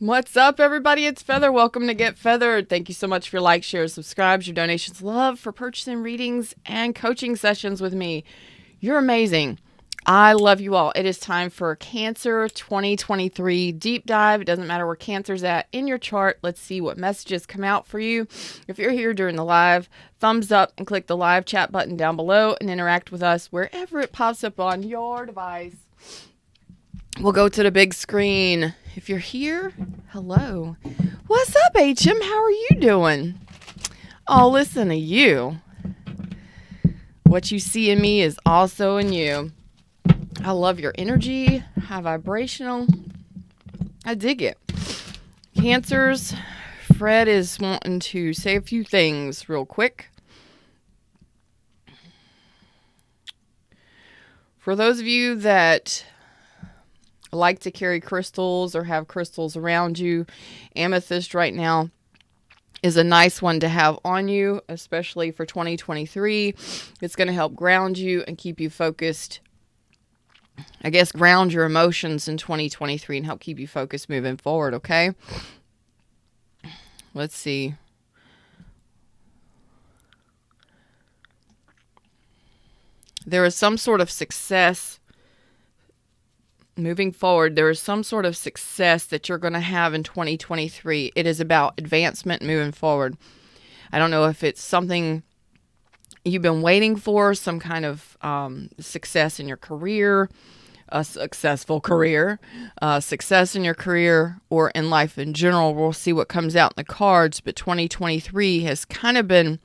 What's up, everybody? It's Feather. Welcome to Get Feathered. Thank you so much for your likes, shares, subscribes, your donations, love, for purchasing readings and coaching sessions with me. You're amazing. I love you all. It is time for Cancer 2023 deep dive. It doesn't matter where Cancer's at in your chart. Let's see what messages come out for you. If you're here during the live, thumbs up and click the live chat button down below and interact with us wherever it pops up on your device. We'll go to the big screen. If you're here, hello. What's up, HM? How are you doing? Oh, listen to you. What you see in me is also in you. I love your energy, high vibrational. I dig it. Cancers, Fred is wanting to say a few things real quick. For those of you that like to carry crystals or have crystals around you, amethyst right now is a nice one to have on you, especially for 2023. It's going to help ground you and keep you focused. I guess ground your emotions in 2023 and help keep you focused moving forward, okay? Let's see. There is some sort of success moving forward. There is some sort of success that you're going to have in 2023. It is about advancement moving forward. I don't know if it's something you've been waiting for, some kind of success in your career, a successful career, success in your career, or in life in general. We'll see what comes out in the cards, but 2023 has kind of been,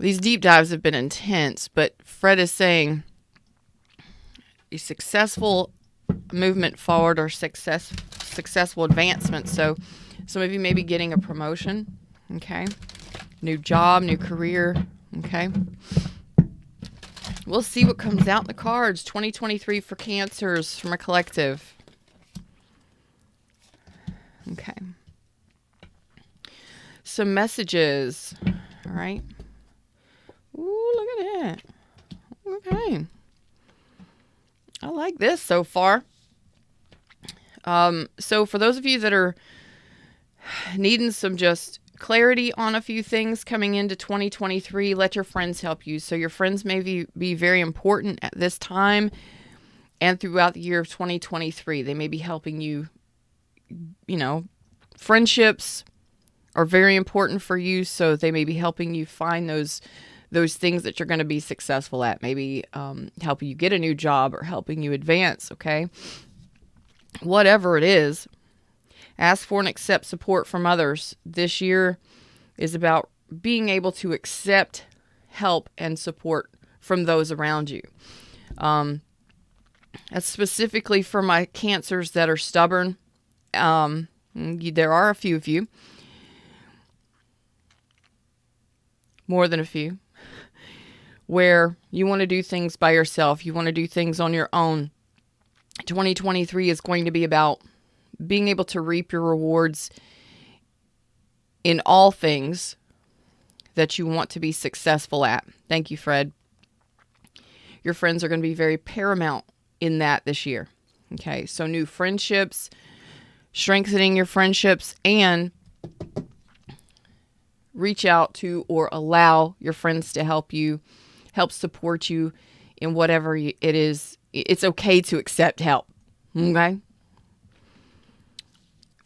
these deep dives have been intense, but Fred is saying a successful movement forward or successful advancement. So some of you may be getting a promotion, okay? New job, new career, okay? We'll see what comes out in the cards. 2023 for Cancers from a collective. Okay. Some messages. All right. Ooh, look at that. Okay. I like this so far. So for those of you that are needing some just clarity on a few things coming into 2023, let your friends help you. So your friends may be very important at this time and throughout the year of 2023. They may be helping you, friendships are very important for you. So they may be helping you find those things that you're going to be successful at. Maybe helping you get a new job or helping you advance, okay? Whatever it is, ask for and accept support from others. This year is about being able to accept help and support from those around you. That's specifically for my Cancers that are stubborn. There are a few of you. More than a few. Where you want to do things by yourself. You want to do things on your own. 2023 is going to be about being able to reap your rewards in all things that you want to be successful at. Thank you, Fred. Your friends are going to be very paramount in that this year. Okay, so new friendships, strengthening your friendships, and reach out to or allow your friends to help support you in whatever it is. It's okay to accept help, okay?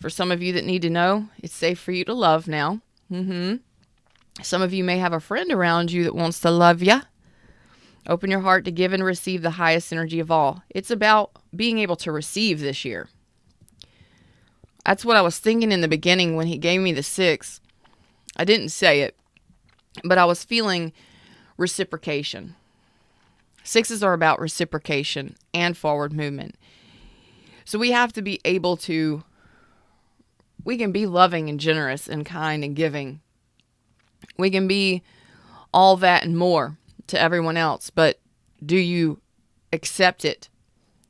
For some of you that need to know, it's safe for you to love now. Some of you may have a friend around you that wants to love you. Open your heart to give and receive the highest energy of all. It's about being able to receive this year. That's what I was thinking in the beginning when he gave me the 6. I didn't say it, but I was feeling reciprocation. 6s are about reciprocation and forward movement. So we have to be able to, we can be loving and generous and kind and giving. We can be all that and more to everyone else, but do you accept it?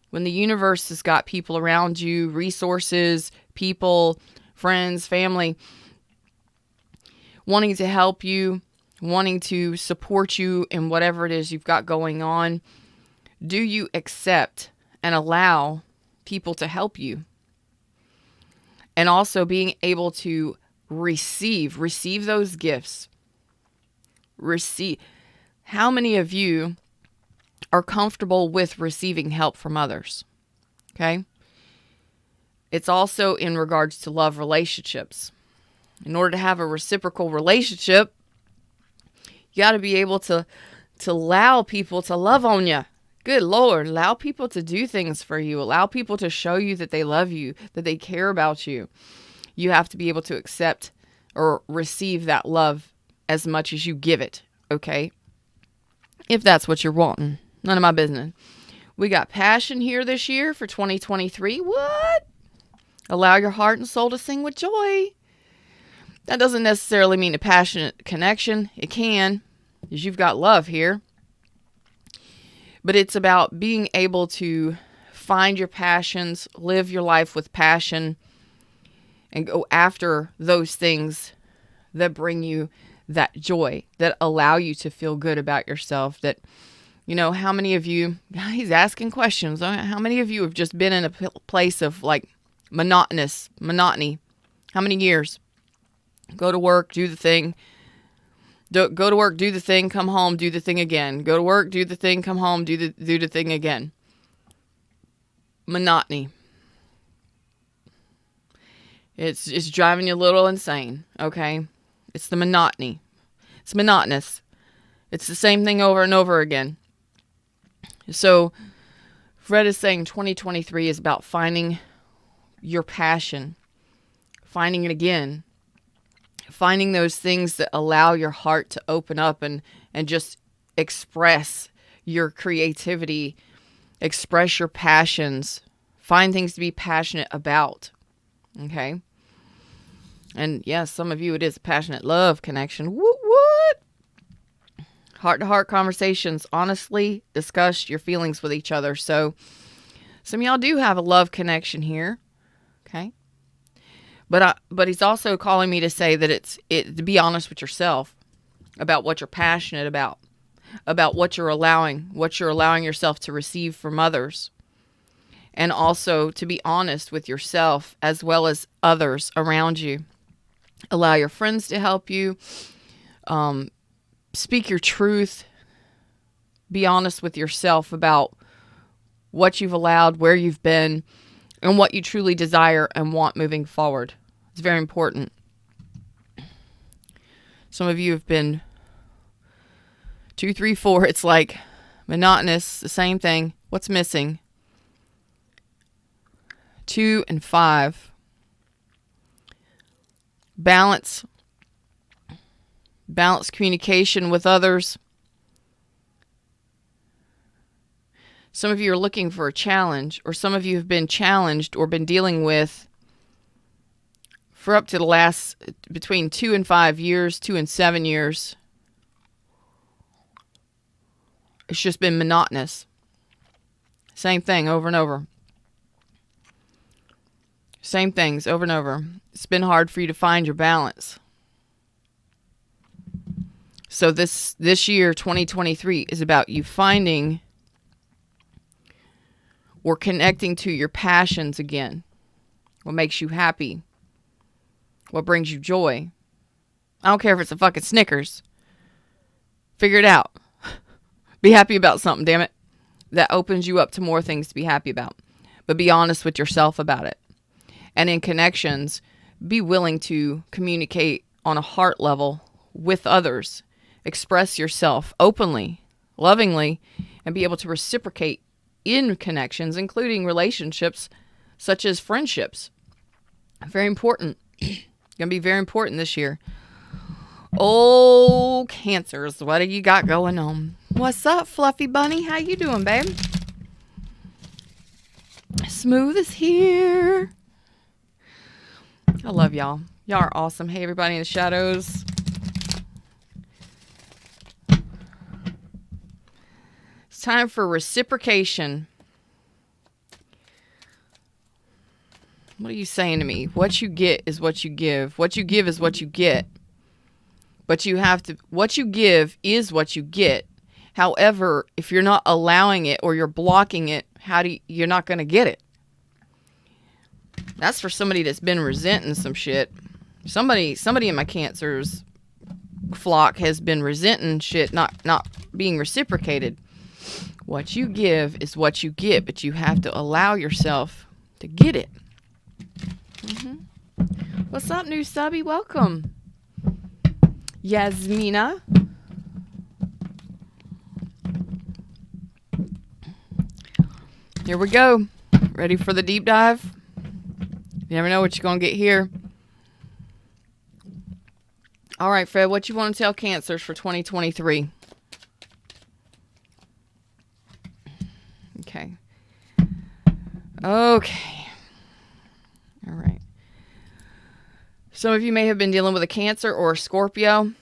When the universe has got people around you, resources, people, friends, family, wanting to help you, wanting to support you in whatever it is you've got going on, do you accept and allow people to help you? And also being able to receive those gifts. Receive. How many of you are comfortable with receiving help from others? Okay. It's also in regards to love relationships. In order to have a reciprocal relationship, you got to be able to allow people to love on you. Good Lord, allow people to do things for you. Allow people to show you that they love you, that they care about you. You have to be able to accept or receive that love as much as you give it, okay? If that's what you're wanting. None of my business. We got passion here this year for 2023. What? Allow your heart and soul to sing with joy. That doesn't necessarily mean a passionate connection. It can, because you've got love here. But it's about being able to find your passions, live your life with passion, and go after those things that bring you that joy, that allow you to feel good about yourself. That, how many of you, he's asking questions, how many of you have just been in a place of like monotony? How many years? Go to work, do the thing. Go to work, do the thing, come home, do the thing again. Go to work, do the thing, come home, do the thing again. Monotony. It's driving you a little insane, okay? It's the monotony. It's monotonous. It's the same thing over and over again. So, Fred is saying 2023 is about finding your passion, finding it again, finding those things that allow your heart to open up and just express your creativity, express your passions, find things to be passionate about. Okay? And yes, some of you, it is a passionate love connection. What? Heart-to-heart conversations. Honestly, discuss your feelings with each other. So, some of y'all do have a love connection here. Okay? But he's also calling me to say that to be honest with yourself about what you're passionate about what you're allowing yourself to receive from others. And also to be honest with yourself as well as others around you. Allow your friends to help you. Speak your truth. Be honest with yourself about what you've allowed, where you've been, and what you truly desire and want moving forward. It's very important. Some of you have been 2, 3, 4. It's like monotonous, the same thing. What's missing? 2 and 5. Balance communication with others. Some of you are looking for a challenge, or some of you have been challenged or been dealing with for up to the last between 2 and 5 years, 2 and 7 years. It's just been monotonous. Same thing over and over. Same things over and over. It's been hard for you to find your balance. So this year, 2023, is about you finding or connecting to your passions again. What makes you happy? What brings you joy? I don't care if it's a fucking Snickers. Figure it out. Be happy about something, damn it. That opens you up to more things to be happy about. But be honest with yourself about it. And in connections, be willing to communicate on a heart level with others. Express yourself openly, lovingly, and be able to reciprocate in connections, including relationships such as friendships. Very important. Going to be very important this year. Oh, Cancers, what do you got going on? What's up, Fluffy Bunny? How you doing, babe? Smooth is here. I love y'all. Y'all are awesome. Hey, everybody in the shadows. It's time for reciprocation. What are you saying to me? What you get is what you give. What you give is what you get. But you have to, what you give is what you get. However, if you're not allowing it or you're blocking it, you're not going to get it. That's for somebody that's been resenting some shit. Somebody in my Cancer's flock has been resenting shit, not being reciprocated. What you give is what you get, but you have to allow yourself to get it. What's up, new subby? Welcome. Yasmina. Here we go. Ready for the deep dive? You never know what you're going to get here. All right, Fred, what you want to tell Cancers for 2023? Okay. All right. Some of you may have been dealing with a Cancer or a Scorpio.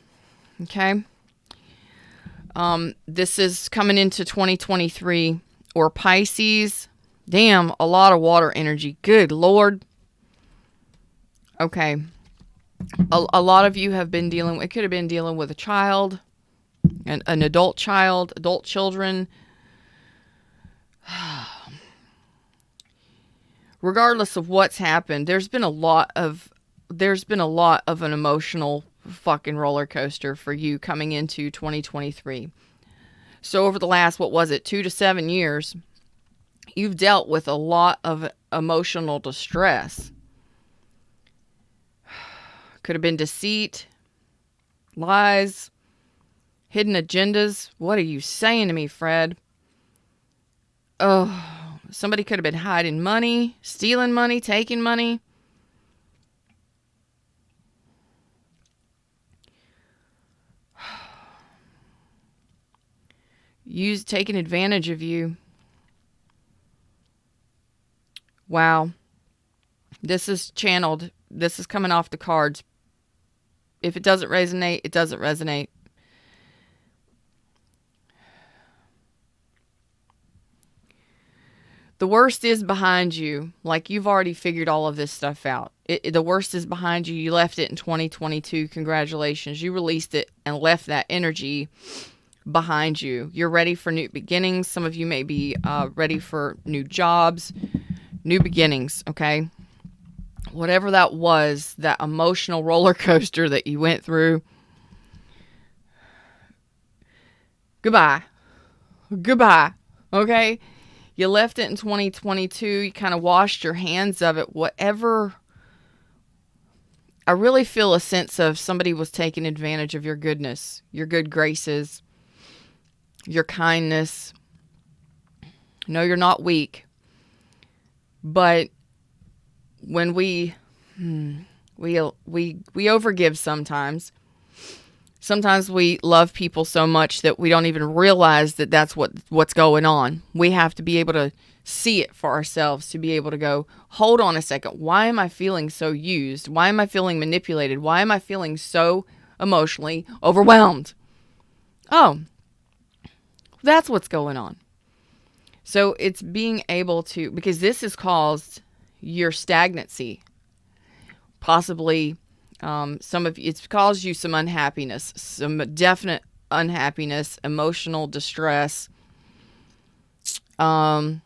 Okay. This is coming into 2023. Or Pisces. Damn, a lot of water energy. Good Lord. Okay. A lot of you have been dealing, it could have been dealing with a child, an adult child, adult children. Regardless of what's happened, there's been a lot of an emotional fucking roller coaster for you coming into 2023. So over the last, 2 to 7 years, you've dealt with a lot of emotional distress. Could have been deceit, lies, hidden agendas. What are you saying to me, Fred? Oh, somebody could have been hiding money, stealing money, taking money. Taking advantage of you. Wow. This is channeled. This is coming off the cards. If it doesn't resonate, it doesn't resonate. The worst is behind you. Like, you've already figured all of this stuff out. The worst is behind you. You left it in 2022. Congratulations. You released it and left that energy behind you. You're ready for new beginnings. Some of you may be ready for new jobs, new beginnings, okay? Whatever that was, that emotional roller coaster that you went through, goodbye, okay? You left it in 2022. You kind of washed your hands of it. Whatever. I really feel a sense of somebody was taking advantage of your goodness, your good graces, your kindness. No, you're not weak. But when we overgive sometimes. Sometimes we love people so much that we don't even realize that that's what's going on. We have to be able to see it for ourselves to be able to go, hold on a second. Why am I feeling so used? Why am I feeling manipulated? Why am I feeling so emotionally overwhelmed? Oh, that's what's going on. So it's being able to, because this has caused your stagnancy, possibly some of you, it's caused you some unhappiness, some definite unhappiness, emotional distress. You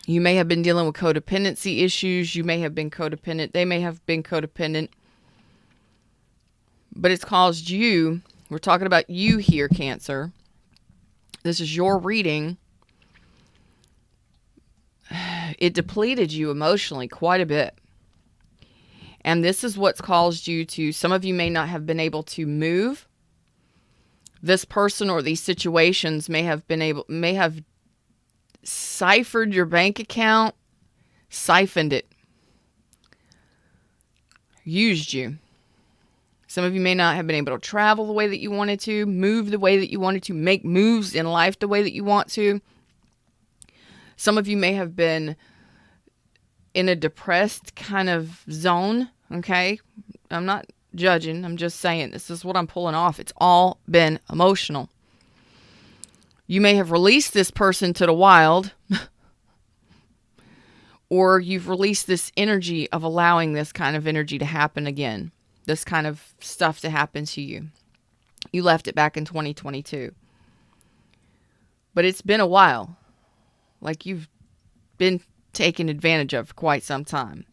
may have been dealing with codependency issues. You may have been codependent. They may have been codependent. But it's caused you, we're talking about you here, Cancer. This is your reading. It depleted you emotionally quite a bit. And this is what's caused you to, some of you may not have been able to move. This person or these situations may have ciphered your bank account, siphoned it, used you. Some of you may not have been able to travel the way that you wanted to, move the way that you wanted to, make moves in life the way that you want to. Some of you may have been in a depressed kind of zone, okay? I'm not judging. I'm just saying this is what I'm pulling off. It's all been emotional. You may have released this person to the wild, or you've released this energy of allowing this kind of energy to happen again, this kind of stuff to happen to you. You left it back in 2022. But it's been a while. Like, you've been taken advantage of for quite some time.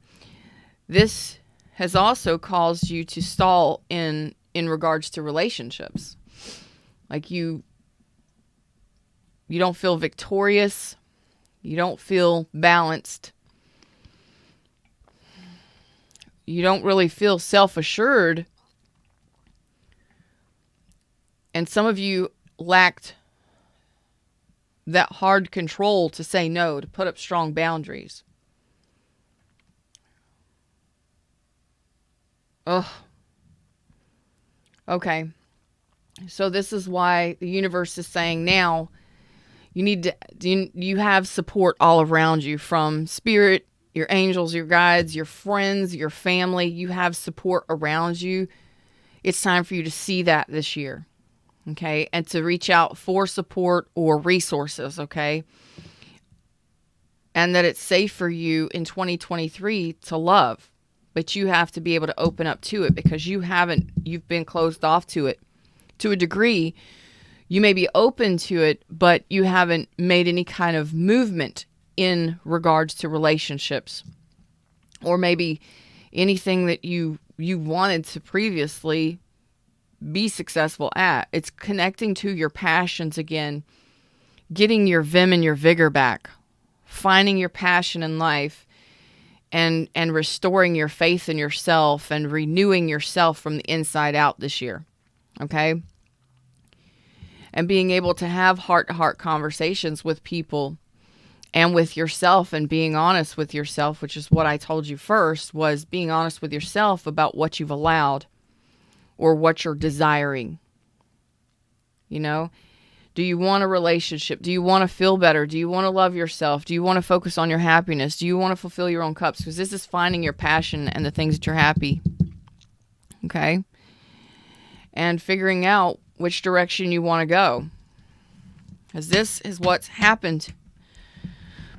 This has also caused you to stall in regards to relationships. Like you don't feel victorious. You don't feel balanced. You don't really feel self-assured. And some of you lacked that hard control to say no, to put up strong boundaries. Ugh. Okay. So this is why the universe is saying now you have support all around you, from spirit, your angels, your guides, your friends, your family. You have support around you. It's time for you to see that this year. Okay. And to reach out for support or resources. Okay. And that it's safe for you in 2023 to love, but you have to be able to open up to it, because you've been closed off to it to a degree. You may be open to it, but you haven't made any kind of movement in regards to relationships, or maybe anything that you wanted to previously be successful at. It's connecting to your passions again, getting your vim and your vigor back, finding your passion in life, and restoring your faith in yourself and renewing yourself from the inside out this year. Okay? And being able to have heart-to-heart conversations with people and with yourself, and being honest with yourself, which is what I told you first, was being honest with yourself about what you've allowed or what you're desiring. You know, do you want a relationship? Do you want to feel better? Do you want to love yourself? Do you want to focus on your happiness? Do you want to fulfill your own cups? Because this is finding your passion and the things that you're happy. Okay? And figuring out which direction you want to go. Because this is what's happened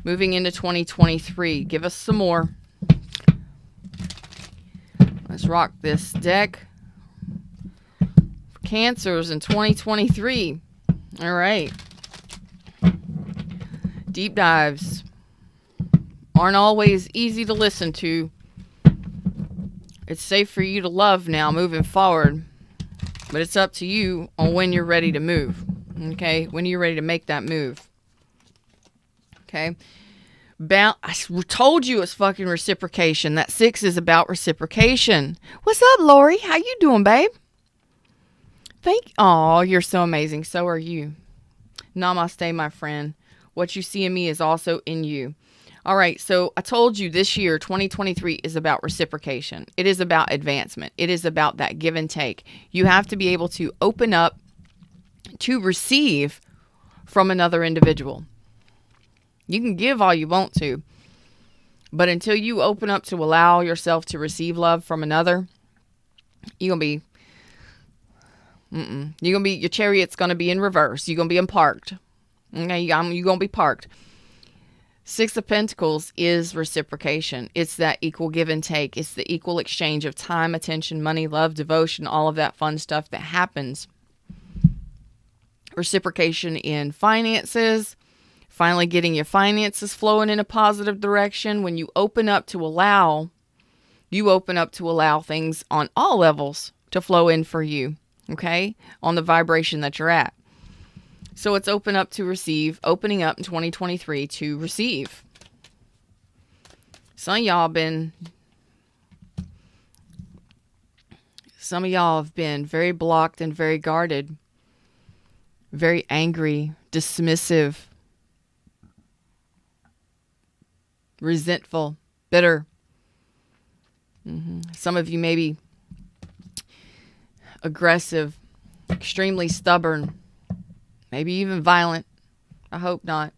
moving into 2023. Give us some more. Let's rock this deck for Cancers in 2023. All right. Deep dives aren't always easy to listen to. It's safe for you to love now moving forward, but it's up to you on when you're ready to move. Okay? When you're ready to make that move. Okay? I told you it's fucking reciprocation. That 6 is about reciprocation. What's up, Lori? How you doing, babe? Oh, you're so amazing. So are you. Namaste, my friend. What you see in me is also in you. All right, so I told you this year, 2023, is about reciprocation. It is about advancement. It is about that give and take. You have to be able to open up to receive from another individual. You can give all you want to, but until you open up to allow yourself to receive love from another, you're going to be, your chariot's going to be in reverse. You're going to be parked. Okay, you're going to be parked. 6 of Pentacles is reciprocation. It's that equal give and take. It's the equal exchange of time, attention, money, love, devotion, all of that fun stuff that happens. Reciprocation in finances, finally getting your finances flowing in a positive direction. When you open up to allow, things on all levels to flow in for you, okay, on the vibration that you're at. So it's opening up in 2023 to receive. Some of y'all have been very blocked and very guarded, very angry, dismissive, resentful, bitter. Some of you may be aggressive, extremely stubborn, maybe even violent. I hope not.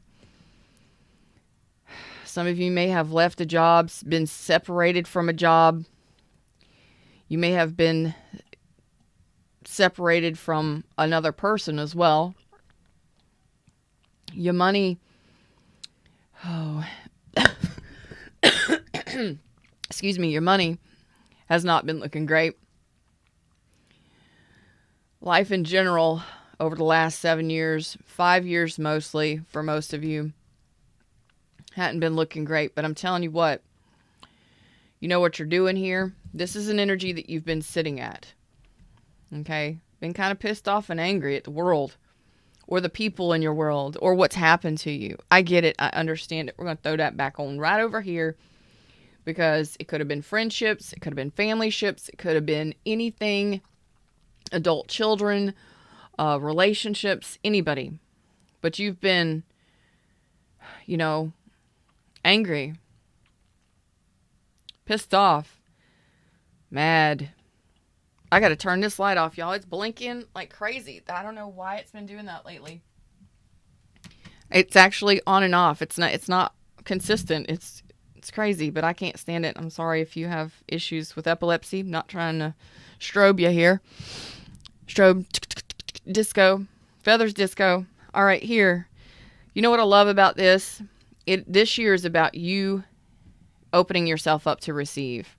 Some of you may have left a job, been separated from a job. You may have been separated from another person as well. Your money, excuse me, your money has not been looking great. Life in general, over the last 7 years, 5 years mostly, for most of you, hadn't been looking great. But I'm telling you what, You know what you're doing here? This is an energy that you've been sitting at. Okay? Been kind of pissed off and angry at the world or the people in your world or what's happened to you. I get it. I understand it. We're going to throw that back on right over here because it could have been friendships. It could have been family ships. It could have been anything, adult children, relationships, anybody. But you've been, angry, pissed off, mad. I got to turn this light off, y'all. It's blinking like crazy. I don't know why it's been doing that lately. It's actually on and off. It's not consistent. It's crazy, but I can't stand it. I'm sorry if you have issues with epilepsy. I'm not trying to strobe you here. Strobe, disco, feathers disco. All right, here. You know what I love about this? This year is about you opening yourself up to receive.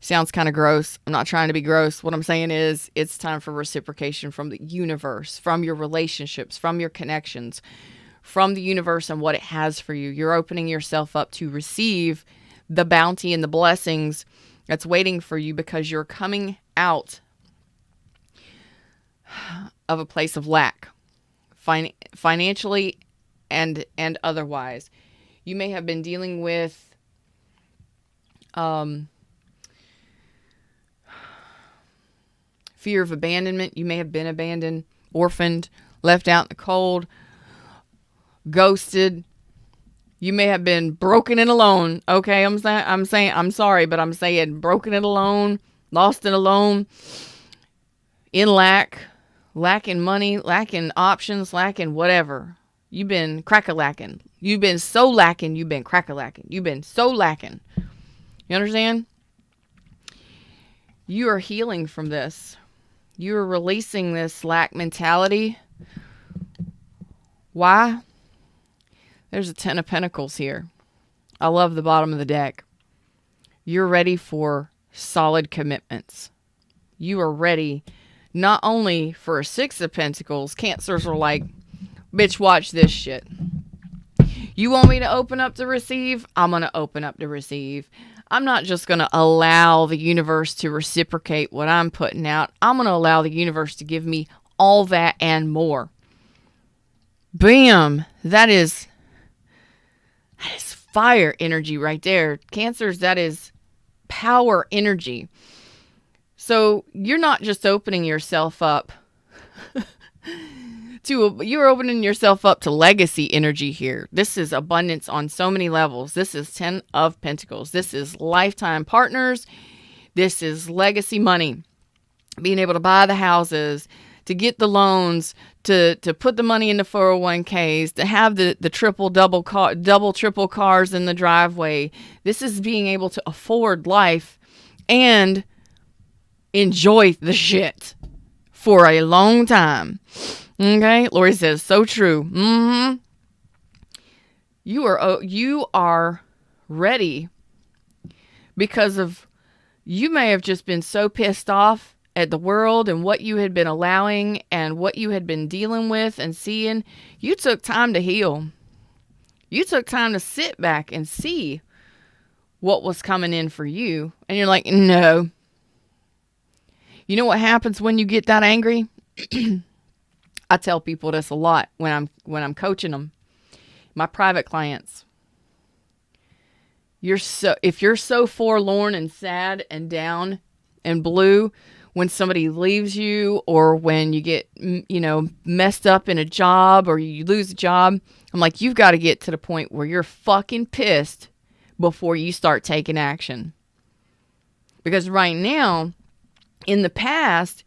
Sounds kind of gross. I'm not trying to be gross. What I'm saying is it's time for reciprocation from the universe, from your relationships, from your connections, from the universe and what it has for you. You're opening yourself up to receive the bounty and the blessings that's waiting for you because you're coming out of a place of lack, financially and otherwise. You may have been dealing with fear of abandonment. You may have been abandoned, orphaned, left out in the cold, ghosted. You may have been broken and alone. Okay, I'm sorry, but I'm saying broken and alone, lost and alone, in lacking money, lacking options, lacking whatever. You've been crack-a-lacking. You've been so lacking, you've been crack-a-lacking. You've been so lacking. You understand? You are healing from this. You are releasing this lack mentality. Why? There's a 10 of Pentacles here. I love the bottom of the deck. You're ready for solid commitments. You are ready not only for a 6 of Pentacles. Cancers are like, bitch, watch this shit. You want me to open up to receive? I'm going to open up to receive. I'm not just going to allow the universe to reciprocate what I'm putting out. I'm going to allow the universe to give me all that and more. Bam! That is fire energy right there. Cancers, that is power energy. So you're not just opening yourself up you're opening yourself up to legacy energy here. This is abundance on so many levels. This is 10 of Pentacles. This is lifetime partners. This is legacy money. Being able to buy the houses, to get the loans, to put the money in the 401ks, to have the double, triple cars in the driveway. This is being able to afford life and enjoy the shit for a long time. Okay, Lori says, so true. You are ready because of, you may have just been so pissed off at the world and what you had been allowing and what you had been dealing with and seeing. You took time to heal. You took time to sit back and see what was coming in for you. And you're like, no. You know what happens when you get that angry? I tell people this a lot when I'm coaching them, my private clients. If you're so forlorn and sad and down and blue when somebody leaves you or when you get, messed up in a job or you lose a job, I'm like, you've got to get to the point where you're fucking pissed before you start taking action. Because right now, in the past,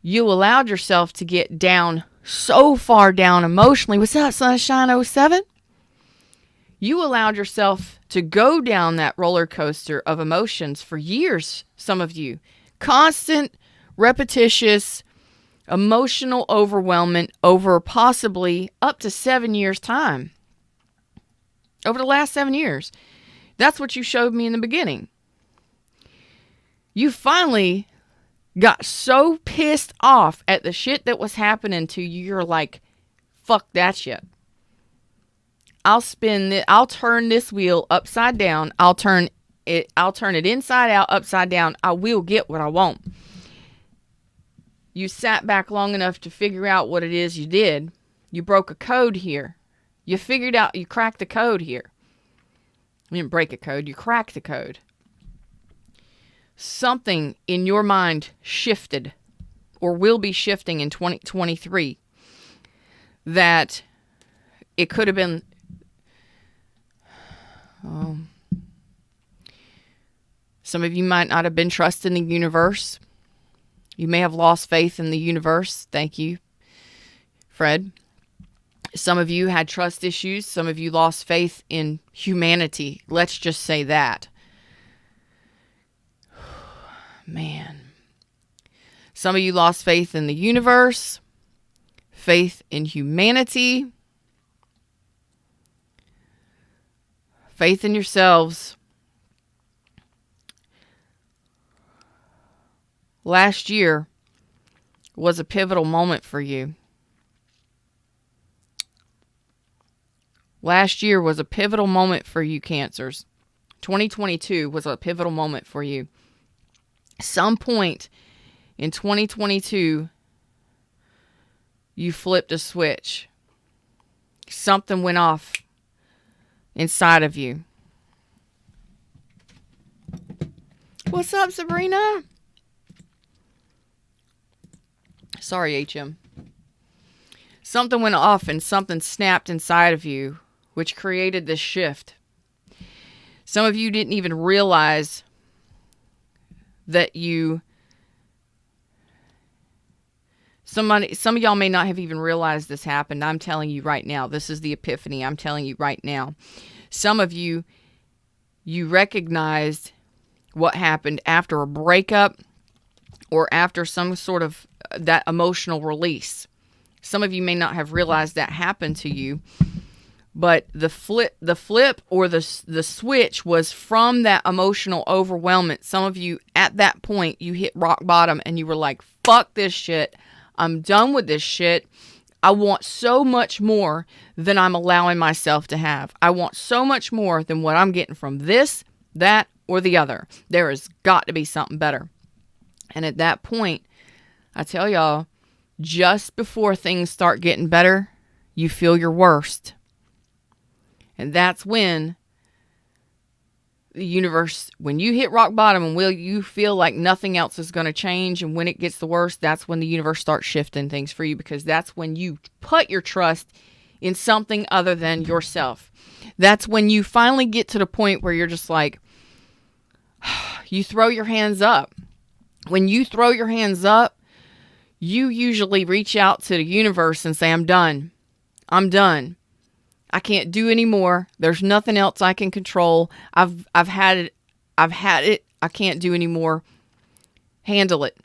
you allowed yourself to get down so far down emotionally. What's that, Sunshine 07? You allowed yourself to go down that roller coaster of emotions for years, some of you. Constant, repetitious, emotional overwhelmment over possibly up to 7 years' time. Over the last 7 years. That's what you showed me in the beginning. You finally got so pissed off at the shit that was happening to you, you're like, fuck that shit. I'll turn this wheel upside down. I'll turn I'll turn it inside out, upside down. I will get what I want. You sat back long enough to figure out what it is you did. You broke a code here. You figured out, you cracked the code here. You didn't break a code, you cracked the code. Something in your mind shifted or will be shifting in 2023 that it could have been some of you might not have been trusting the universe. You may have lost faith in the universe. Thank you, Fred. Some of you had trust issues. Some of you lost faith in humanity. Let's just say that. Man. Some of you lost faith in the universe, faith in humanity, faith in yourselves. Last year was a pivotal moment for you. Last year was a pivotal moment for you, Cancers. 2022 was a pivotal moment for you. Some point in 2022, you flipped a switch. Something went off inside of you. What's up, Sabrina? Sorry, HM. Something went off and something snapped inside of you, which created this shift. Some of you didn't even realize that some of y'all may not have even realized this happened. I'm telling you right now. This is the epiphany. I'm telling you right now. Some of you recognized what happened after a breakup or after some sort of that emotional release. Some of you may not have realized that happened to you, but the flip or the switch was from that emotional overwhelmment. Some of you at that point, you hit rock bottom and you were like, fuck this shit. I'm done with this shit. I want so much more than I'm allowing myself to have. I want so much more than what I'm getting from this, that, or the other. There has got to be something better. And at that point, I tell y'all, just before things start getting better, you feel your worst. And that's when the universe, when you hit rock bottom and you feel like nothing else is going to change, and when it gets the worst, that's when the universe starts shifting things for you, because that's when you put your trust in something other than yourself. That's when you finally get to the point where you're just like, you throw your hands up. When you throw your hands up, you usually reach out to the universe and say, I'm done. I'm done. I can't do any more. There's nothing else I can control. I've had it. I can't do any more. Handle it.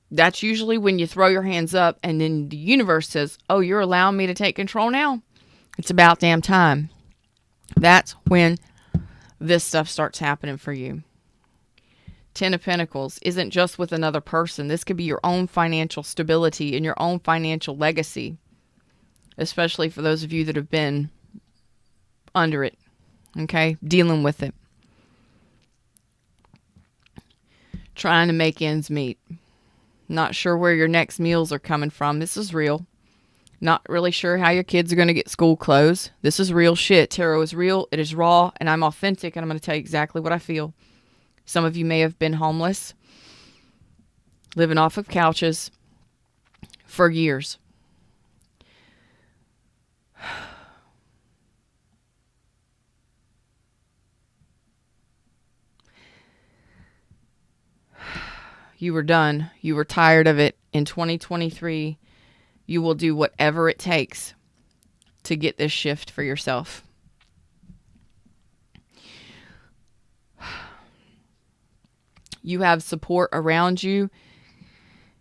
That's usually when you throw your hands up, and then the universe says, oh, you're allowing me to take control now? It's about damn time. That's when this stuff starts happening for you. 10 of Pentacles isn't just with another person. This could be your own financial stability and your own financial legacy, especially for those of you that have been under it, okay? Dealing with it. Trying to make ends meet. Not sure where your next meals are coming from. This is real. Not really sure how your kids are going to get school clothes. This is real shit. Tarot is real. It is raw, and I'm authentic, and I'm going to tell you exactly what I feel. Some of you may have been homeless, living off of couches for years. You were done. You were tired of it. In 2023, you will do whatever it takes to get this shift for yourself. You have support around you.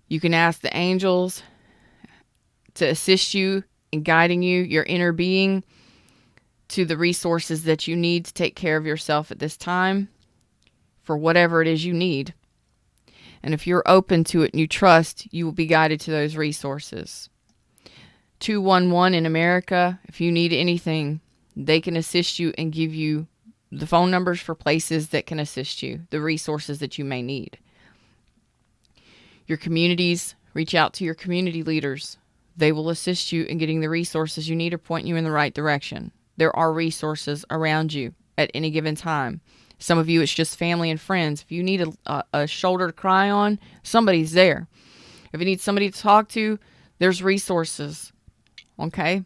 You can ask the angels to assist you in guiding you, your inner being, to the resources that you need to take care of yourself at this time for whatever it is you need. And if you're open to it and you trust, you will be guided to those resources. 211 in America, if you need anything, they can assist you and give you the phone numbers for places that can assist you, the resources that you may need. Your communities, reach out to your community leaders. They will assist you in getting the resources you need or point you in the right direction. There are resources around you at any given time. Some of you, it's just family and friends. If you need a shoulder to cry on, somebody's there. If you need somebody to talk to, there's resources. Okay?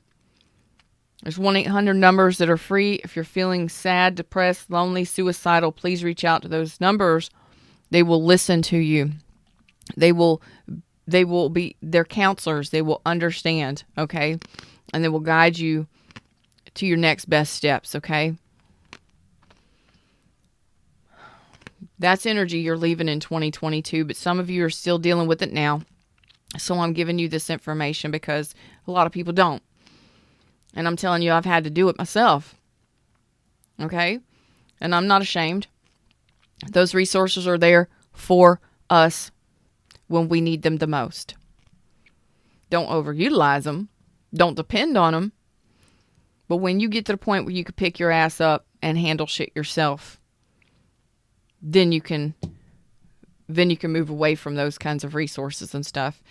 There's 1-800 numbers that are free. If you're feeling sad, depressed, lonely, suicidal, please reach out to those numbers. They will listen to you. They will be their counselors. They will understand, okay? And they will guide you to your next best steps, okay? That's energy you're leaving in 2022, but some of you are still dealing with it now. So I'm giving you this information because a lot of people don't. And I'm telling you, I've had to do it myself. Okay? And I'm not ashamed. Those resources are there for us when we need them the most. Don't overutilize them. Don't depend on them. But when you get to the point where you can pick your ass up and handle shit yourself, then you can move away from those kinds of resources and stuff.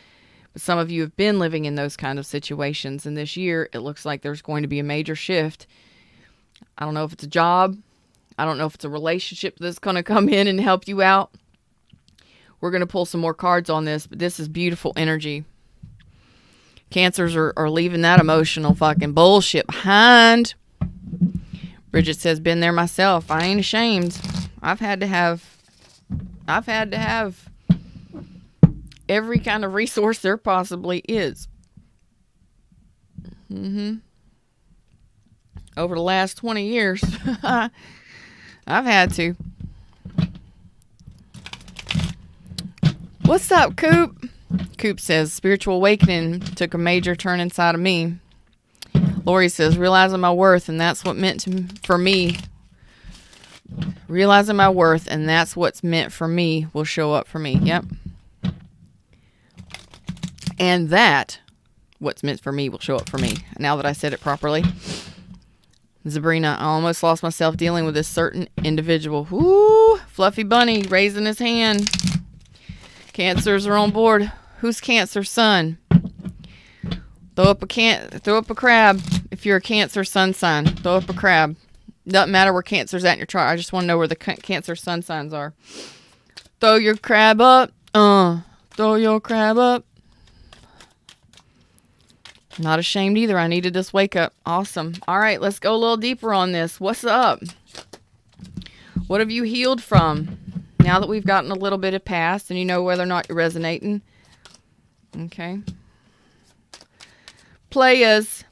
But some of you have been living in those kind of situations, and this year it looks like there's going to be a major shift. I don't know if it's a job. I don't know if it's a relationship that's going to come in and help you out. We're going to pull some more cards on this, but this is beautiful energy. Cancers are leaving that emotional fucking bullshit behind. Bridget says, been there myself. I ain't ashamed. I've had to have every kind of resource there possibly is. Over the last 20 years, I've had to. What's up, Coop? Coop says, spiritual awakening took a major turn inside of me. Lori says, realizing my worth, and that's what meant for me. Realizing my worth, and that's what's meant for me will show up for me. Yep. And that, what's meant for me, will show up for me. Now that I said it properly. Sabrina, I almost lost myself dealing with this certain individual. Woo! Fluffy Bunny raising his hand. Cancers are on board. Who's Cancer Sun? Throw up a crab if you're a Cancer Sun sign. Throw up a crab. Doesn't matter where Cancer's at in your chart. I just want to know where the Cancer Sun signs are. Throw your crab up. Throw your crab up. Not ashamed either. I needed this wake up. Awesome. All right, let's go a little deeper on this. What's up? What have you healed from? Now that we've gotten a little bit of past and you know whether or not you're resonating. Okay. Players.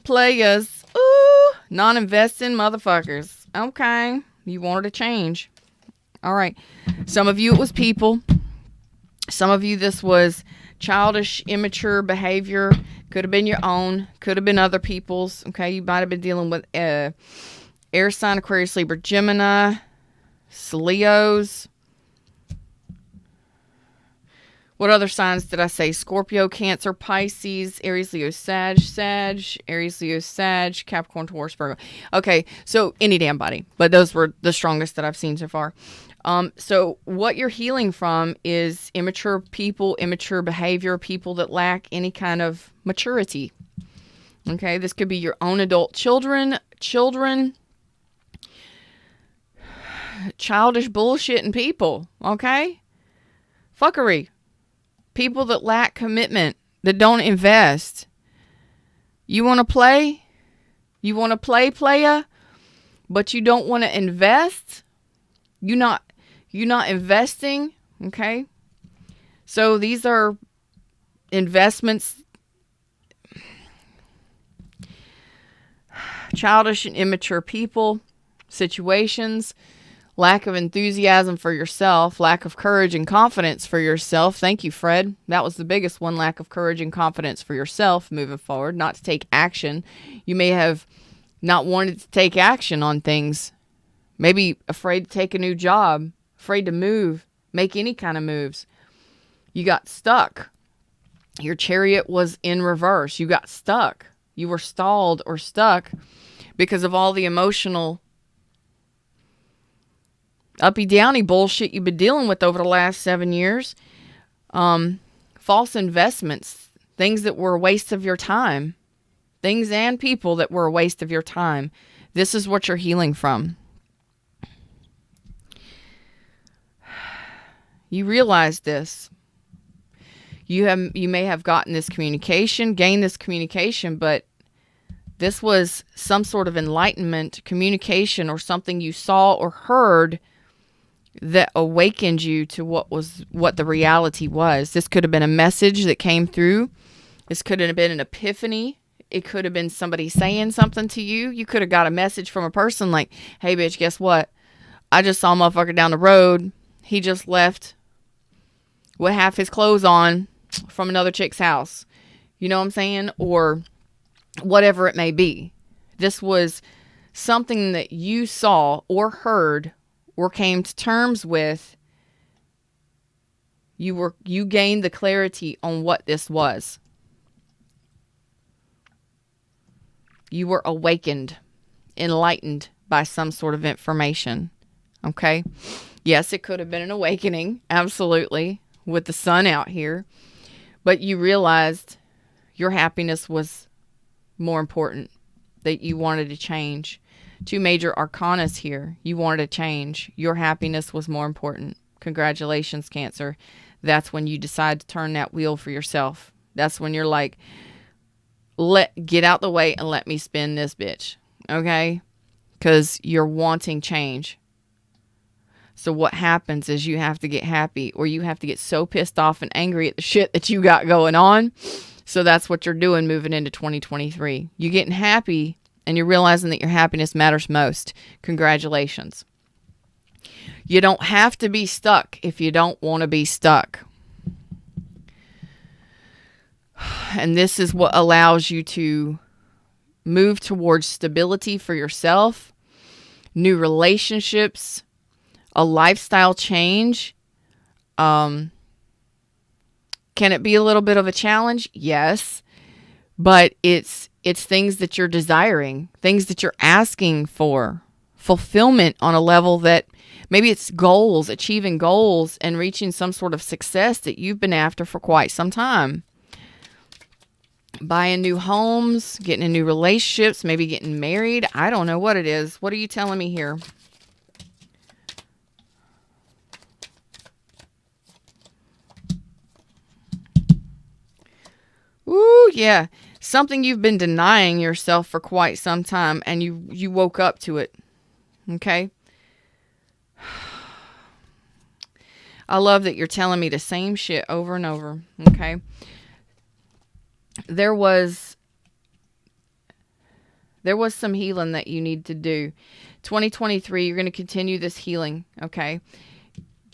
Ooh, non-investing motherfuckers. Okay. You wanted to change. All right. Some of you it was people. Some of you this was childish, immature behavior. Could have been your own. Could have been other people's. Okay. You might have been dealing with air sign, Aquarius, Libra, Gemini, Leos. What other signs did I say? Scorpio, Cancer, Pisces, Aries, Leo, Sag, Aries, Leo, Sag, Capricorn, Taurus, Virgo. Okay, so any damn body. But those were the strongest that I've seen so far. So what you're healing from is immature people, immature behavior, people that lack any kind of maturity. Okay, this could be your own adult children, childish bullshit and people. Okay? Fuckery. People that lack commitment, that don't invest. You want to play? You want to playa, but you don't want to invest? You're not investing, okay? So these are investments. Childish and immature people, situations. Lack of enthusiasm for yourself, lack of courage and confidence for yourself. Thank you, Fred. That was the biggest one, lack of courage and confidence for yourself moving forward, not to take action. You may have not wanted to take action on things. Maybe afraid to take a new job, afraid to move, make any kind of moves. You got stuck. Your chariot was in reverse. You got stuck. You were stalled or stuck because of all the emotional uppy downy bullshit you've been dealing with over the last 7 years. False investments, things that were a waste of your time, things and people that were a waste of your time. This is what you're healing from. You realize this. You may have gotten this communication, gained this communication, but this was some sort of enlightenment communication or something you saw or heard that awakened you to what the reality was. This could have been a message that came through. This could have been an epiphany. It could have been somebody saying something to you. You could have got a message from a person like, hey, bitch, guess what? I just saw a motherfucker down the road. He just left with half his clothes on from another chick's house. You know what I'm saying? Or whatever it may be. This was something that you saw or heard or came to terms with. You gained the clarity on what this was. You were awakened, enlightened by some sort of information. Okay? Yes, it could have been an awakening, absolutely, with the sun out here. But you realized your happiness was more important, that you wanted to change. 2 major arcanas here. You wanted to change. Your happiness was more important. Congratulations, Cancer. That's when you decide to turn that wheel for yourself. That's when you're like, get out the way and let me spin this bitch. Okay? Because you're wanting change. So what happens is you have to get happy, or you have to get so pissed off and angry at the shit that you got going on. So that's what you're doing moving into 2023. You're getting happy and you're realizing that your happiness matters most. Congratulations. You don't have to be stuck if you don't want to be stuck. And this is what allows you to move towards stability for yourself, new relationships, a lifestyle change. Can it be a little bit of a challenge? Yes. But it's things that you're desiring, things that you're asking for, fulfillment on a level that maybe it's goals, achieving goals and reaching some sort of success that you've been after for quite some time. Buying new homes, getting in new relationships, maybe getting married. I don't know what it is. What are you telling me here? Ooh, yeah. Something you've been denying yourself for quite some time, and you woke up to it. Okay? I love that you're telling me the same shit over and over. Okay? There was some healing that you need to do. 2023, you're going to continue this healing, okay?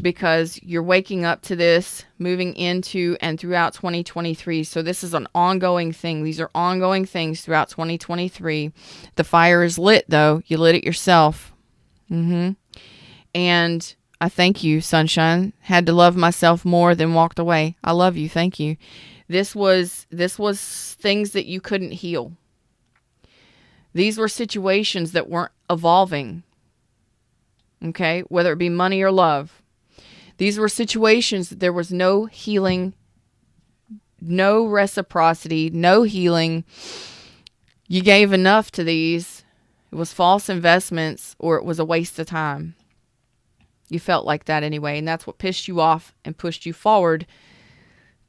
Because you're waking up to this, moving into and throughout 2023. So this is an ongoing thing. These are ongoing things throughout 2023. The fire is lit, though. You lit it yourself. And I thank you, sunshine. Had to love myself more than walked away. I love you. Thank you. This was things that you couldn't heal. These were situations that weren't evolving. Okay? Whether it be money or love. These were situations that there was no healing, no reciprocity, no healing. You gave enough to these. It was false investments, or it was a waste of time. You felt like that anyway, and that's what pissed you off and pushed you forward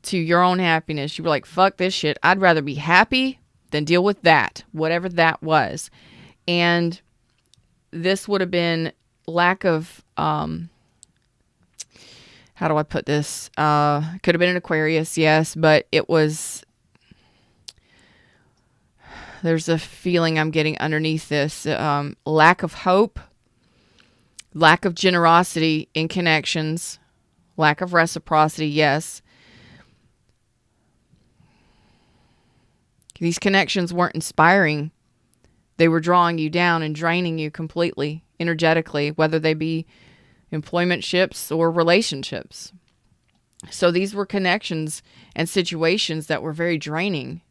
to your own happiness. You were like, fuck this shit. I'd rather be happy than deal with that, whatever that was. And this would have been lack of... how do I put this? Could have been an Aquarius, yes, but it was, there's a feeling I'm getting underneath this. Lack of hope, lack of generosity in connections, lack of reciprocity, yes. These connections weren't inspiring. They were drawing you down and draining you completely, energetically, whether they be employmentships or relationships. So these were connections and situations that were very draining.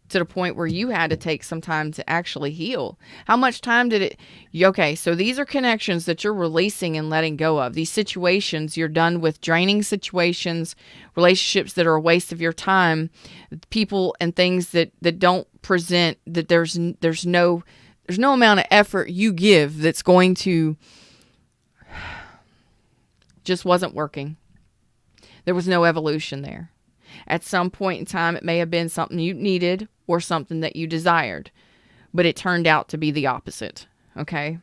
to the point where you had to take some time to actually heal. How much time did it? Okay, so these are connections that you're releasing and letting go of. These situations, you're done with draining situations, relationships that are a waste of your time, people and things that don't present, that there's no amount of effort you give that's going to, just wasn't working. There was no evolution there. At some point in time, it may have been something you needed or something that you desired, but it turned out to be the opposite. Okay?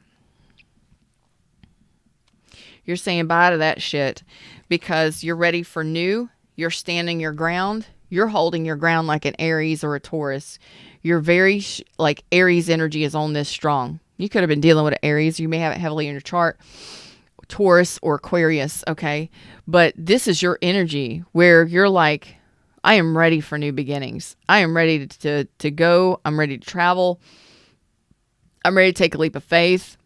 You're saying bye to that shit because you're ready for new. You're standing your ground. You're holding your ground like an Aries or a Taurus. You're very, like Aries energy is on this strong. You could have been dealing with an Aries. You may have it heavily in your chart. Taurus or Aquarius, okay? But this is your energy where you're like, I am ready for new beginnings. I am ready to go. I'm ready to travel. I'm ready to take a leap of faith.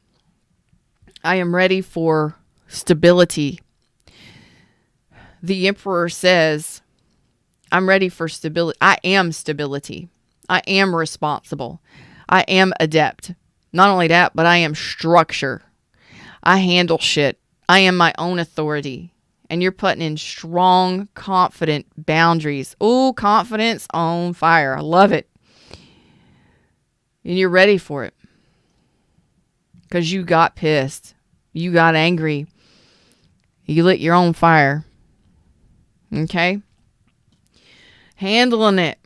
I am ready for stability. The Emperor says, I'm ready for stability. I am stability. I am responsible. I am adept. Not only that, but I am structure. I handle shit. I am my own authority. And you're putting in strong, confident boundaries. Ooh, confidence on fire. I love it. And you're ready for it. Because you got pissed. You got angry. You lit your own fire. Okay? Handling it.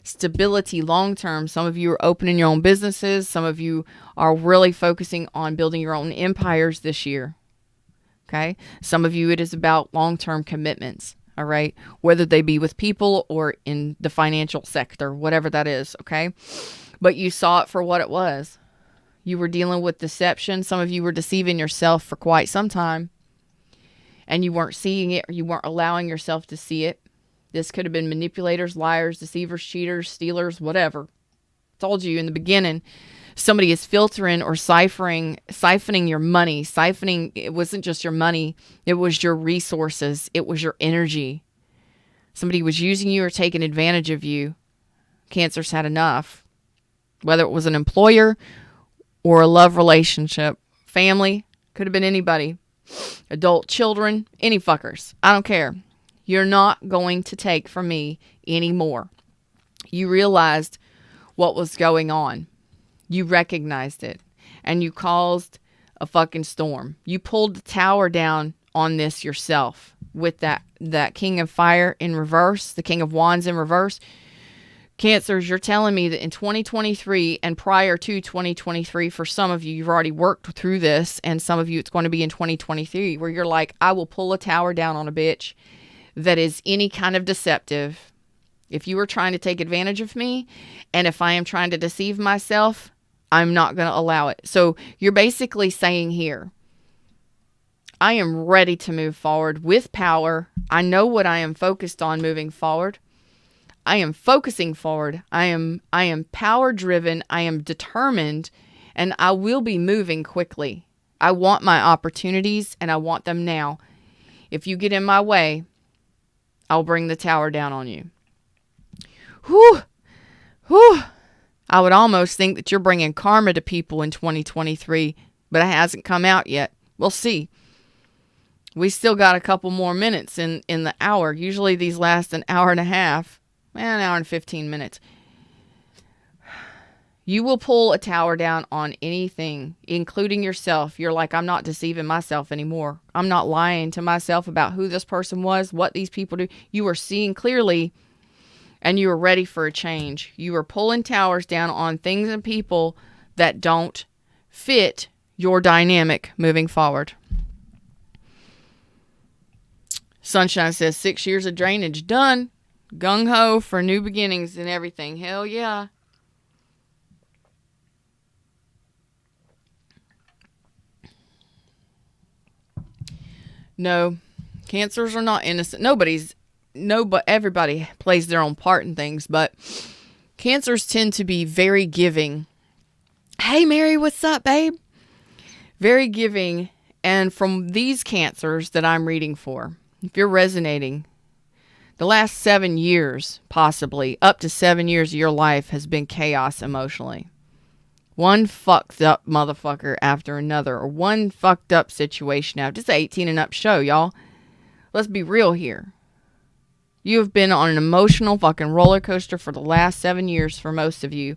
Stability long term. Some of you are opening your own businesses. Some of you are really focusing on building your own empires this year. Okay. Some of you, it is about long-term commitments. All right. Whether they be with people or in the financial sector, whatever that is. Okay. But you saw it for what it was. You were dealing with deception. Some of you were deceiving yourself for quite some time and you weren't seeing it or you weren't allowing yourself to see it. This could have been manipulators, liars, deceivers, cheaters, stealers, whatever. Told you in the beginning, somebody is filtering or siphoning your money. Siphoning, it wasn't just your money. It was your resources. It was your energy. Somebody was using you or taking advantage of you. Cancer's had enough. Whether it was an employer or a love relationship, family, could have been anybody. Adult children, any fuckers. I don't care. You're not going to take from me anymore. You realized what was going on. You recognized it. And you caused a fucking storm. You pulled the tower down on this yourself with that King of Fire in reverse, the King of Wands in reverse. Cancers, you're telling me that in 2023 and prior to 2023, for some of you, you've already worked through this, and some of you, it's going to be in 2023, where you're like, I will pull a tower down on a bitch that is any kind of deceptive. If you are trying to take advantage of me, and if I am trying to deceive myself, I'm not going to allow it. So you're basically saying here, I am ready to move forward with power. I know what I am focused on moving forward. I am focusing forward. I am power driven. I am determined, and I will be moving quickly. I want my opportunities and I want them now. If you get in my way, I'll bring the tower down on you. Whew. Whew. I would almost think that you're bringing karma to people in 2023, but it hasn't come out yet. We'll see. We still got a couple more minutes in the hour. Usually these last an hour and a half. An hour and 15 minutes. You will pull a tower down on anything, including yourself. You're like, I'm not deceiving myself anymore. I'm not lying to myself about who this person was, what these people do. You are seeing clearly, and you are ready for a change. You are pulling towers down on things and people that don't fit your dynamic moving forward. Sunshine says 6 years of drainage done. Gung-ho for new beginnings and everything. Hell yeah. No, cancers are not innocent. But everybody plays their own part in things, but cancers tend to be very giving. Hey, Mary, what's up, babe? Very giving. And from these cancers that I'm reading for, if you're resonating, The last 7 years, possibly up to 7 years of your life has been chaos emotionally. One fucked up motherfucker after another, or one fucked up situation after. This is an 18 and up show, y'all. Let's be real here. You have been on an emotional fucking roller coaster for the last 7 years for most of you,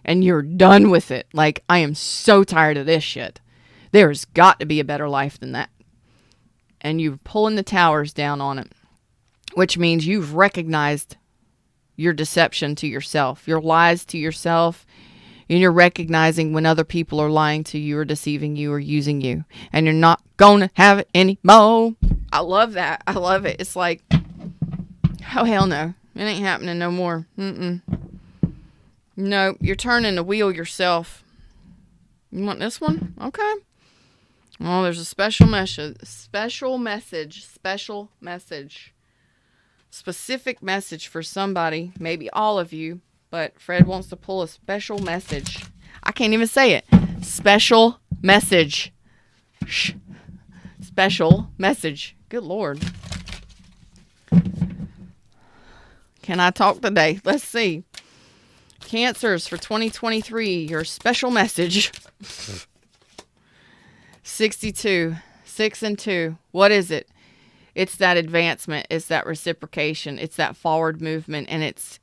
and you're done with it. Like, I am so tired of this shit. There's got to be a better life than that. And you're pulling the towers down on it, which means you've recognized your deception to yourself, your lies to yourself, and you're recognizing when other people are lying to you or deceiving you or using you, and you're not gonna have it anymore. I love that. I love it. It's like, oh, hell no. It ain't happening no more. No, you're turning the wheel yourself. You want this one? Okay. Oh, there's a special message. Specific message for somebody, maybe all of you, but Fred wants to pull a special message. I can't even say it. Special message. Shh. Special message. Good Lord. Can I talk today? Let's see. Cancers for 2023, your special message. 62, 6 and 2. What is it? It's that advancement. It's that reciprocation. It's that forward movement. And it's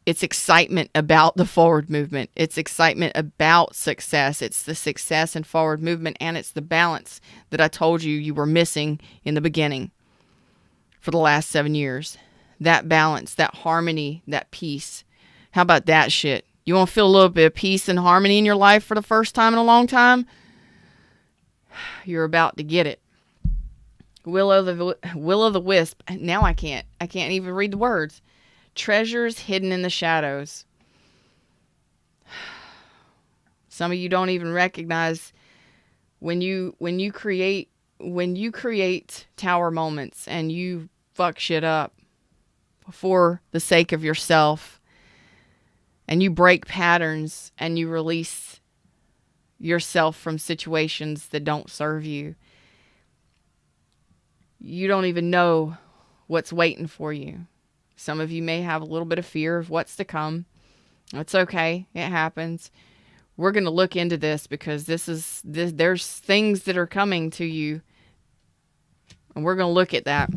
excitement about the forward movement. It's excitement about success. It's the success and forward movement. And it's the balance that I told you were missing in the beginning for the last 7 years. That balance, that harmony, that peace. How about that shit? You want to feel a little bit of peace and harmony in your life for the first time in a long time? You're about to get it. Will o' the wisp. Now I can't even read the words. Treasures hidden in the shadows. Some of you don't even recognize when you create tower moments and you fuck shit up for the sake of yourself, and you break patterns and you release yourself from situations that don't serve you. You don't even know what's waiting for you. Some of you may have a little bit of fear of what's to come. It's okay. It happens. We're going to look into this because there's things that are coming to you, and we're going to look at that.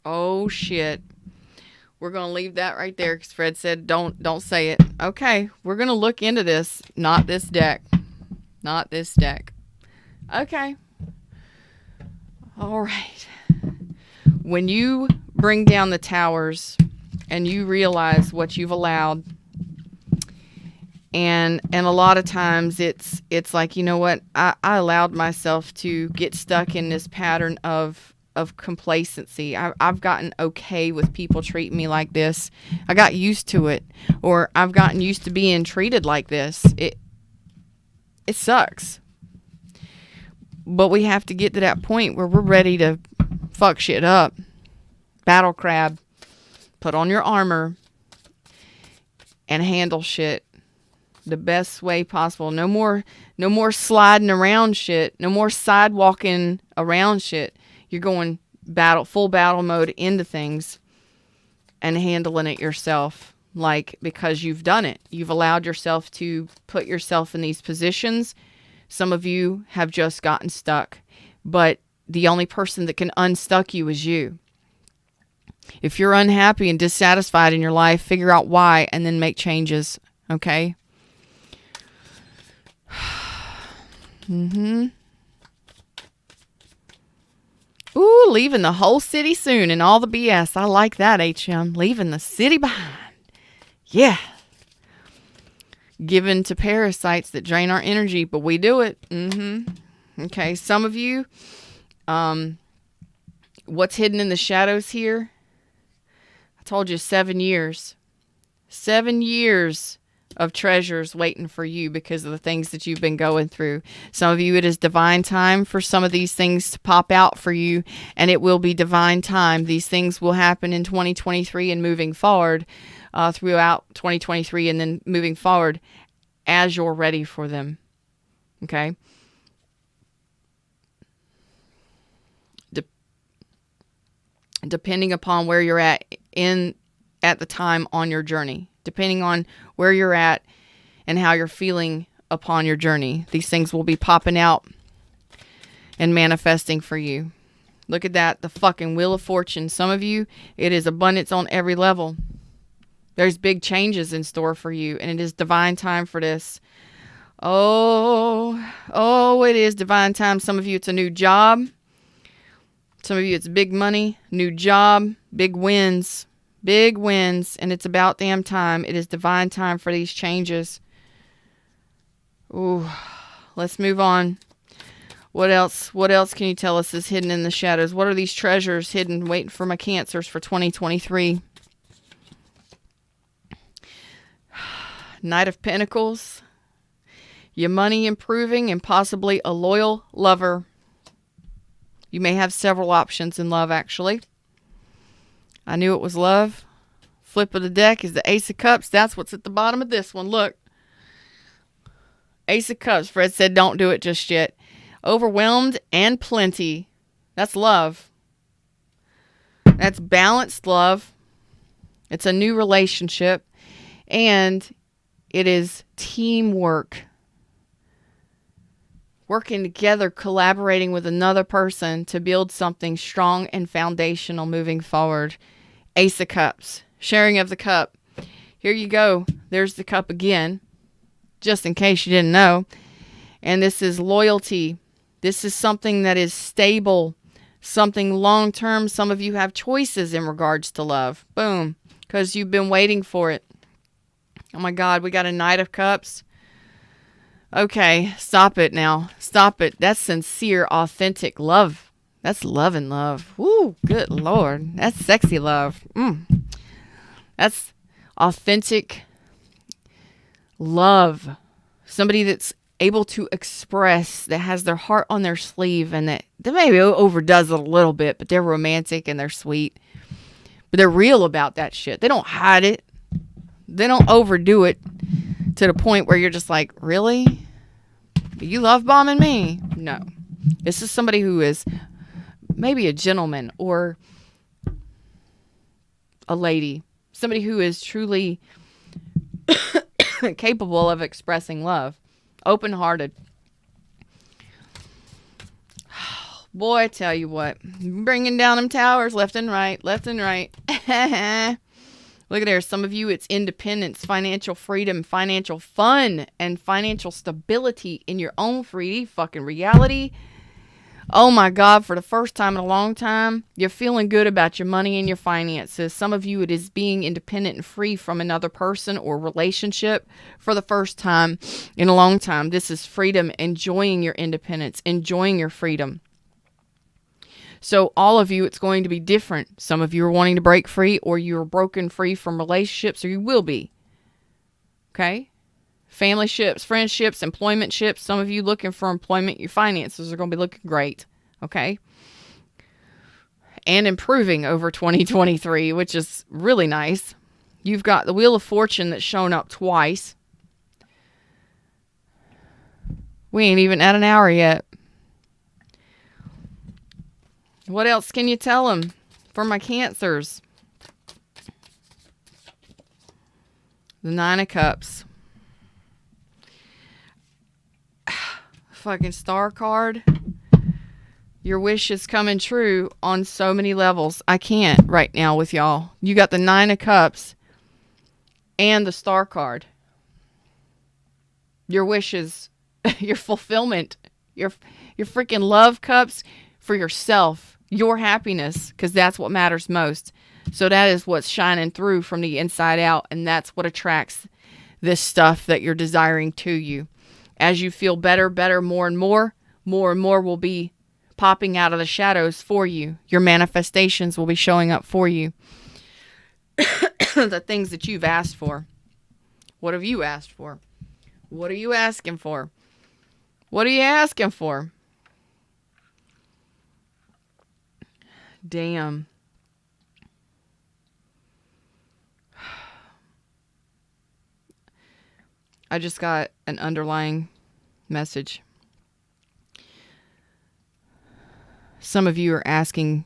Oh shit. We're going to leave that right there because Fred said don't say it. Okay, we're going to look into this. Not this deck. Not this deck. Okay. All right. When you bring down the towers and you realize what you've allowed, and a lot of times it's like, you know what? I allowed myself to get stuck in this pattern of complacency. I've gotten okay with people treating me like this. I got used to it. Or I've gotten used to being treated like this. It sucks. But we have to get to that point where we're ready to fuck shit up. Battle crab. Put on your armor and handle shit the best way possible. No more sliding around shit. No more sidewalking around shit. You're going full battle mode into things and handling it yourself. Like, because you've done it. You've allowed yourself to put yourself in these positions. Some of you have just gotten stuck. But the only person that can unstuck you is you. If you're unhappy and dissatisfied in your life, figure out why and then make changes. Okay? Ooh, leaving the whole city soon and all the BS. I like that, HM. Leaving the city behind. Yeah. Given to parasites that drain our energy, but we do it. Okay, some of you, what's hidden in the shadows here? I told you 7 years. 7 years of treasures waiting for you because of the things that you've been going through. Some of you, it is divine time for some of these things to pop out for you, and it will be divine time. These things will happen in 2023 and moving forward throughout 2023 and then moving forward as you're ready for them. Okay? depending upon where you're at the time on your journey, depending on where you're at and how you're feeling upon your journey. These things will be popping out and manifesting for you. Look at that, the fucking Wheel of Fortune. Some of you, it is abundance on every level. There's big changes in store for you, and it is divine time for this. Oh, it is divine time. Some of you, it's a new job. Some of you, it's big money, new job, big wins, and it's about damn time. It is divine time for these changes. Ooh, let's move on. What else can you tell us is hidden in the shadows? What are these treasures hidden, waiting for my Cancers for 2023? Knight of Pentacles. Your money improving and possibly a loyal lover. You may have several options in love, actually. I knew it was love. Flip of the deck is the Ace of Cups. That's what's at the bottom of this one. Look. Ace of Cups. Fred said don't do it just yet. Overwhelmed and plenty. That's love. That's balanced love. It's a new relationship. And it is teamwork. Working together, collaborating with another person to build something strong and foundational moving forward. Ace of Cups. Sharing of the cup. Here you go. There's the cup again. Just in case you didn't know. And this is loyalty. This is something that is stable. Something long-term. Some of you have choices in regards to love. Boom. Because you've been waiting for it. Oh my God, we got a Knight of Cups. Okay, stop it now. Stop it. That's sincere, authentic love. That's love and love. Woo, good Lord. That's sexy love. That's authentic love. Somebody that's able to express, that has their heart on their sleeve, and that maybe overdoes it a little bit, but they're romantic and they're sweet. But they're real about that shit. They don't hide it. They don't overdo it to the point where you're just like, really? You love bombing me? No. This is somebody who is maybe a gentleman or a lady. Somebody who is truly capable of expressing love. Open-hearted. Boy, I tell you what. Bringing down them towers left and right. Left and right. Look at there. Some of you, it's independence, financial freedom, financial fun, and financial stability in your own 3D fucking reality. Oh my God, for the first time in a long time, you're feeling good about your money and your finances. Some of you, it is being independent and free from another person or relationship for the first time in a long time. This is freedom, enjoying your independence, enjoying your freedom. So all of you, it's going to be different. Some of you are wanting to break free, or you're broken free from relationships, or you will be. Okay? Family ships, friendships, employment ships. Some of you looking for employment, your finances are going to be looking great. Okay? And improving over 2023, which is really nice. You've got the Wheel of Fortune that's shown up twice. We ain't even at an hour yet. What else can you tell them for my Cancers? The Nine of Cups. Fucking Star card. Your wish is coming true on so many levels. I can't right now with y'all. You got the Nine of Cups and the Star card. Your wishes, your fulfillment, your freaking love cups for yourself. Your happiness, because that's what matters most. So that is what's shining through from the inside out, and that's what attracts this stuff that you're desiring to you. As you feel better, more and more will be popping out of the shadows for you. Your manifestations will be showing up for you. The things that you've asked for. What have you asked for? What are you asking for? What are you asking for? Damn. I just got an underlying message. Some of you are asking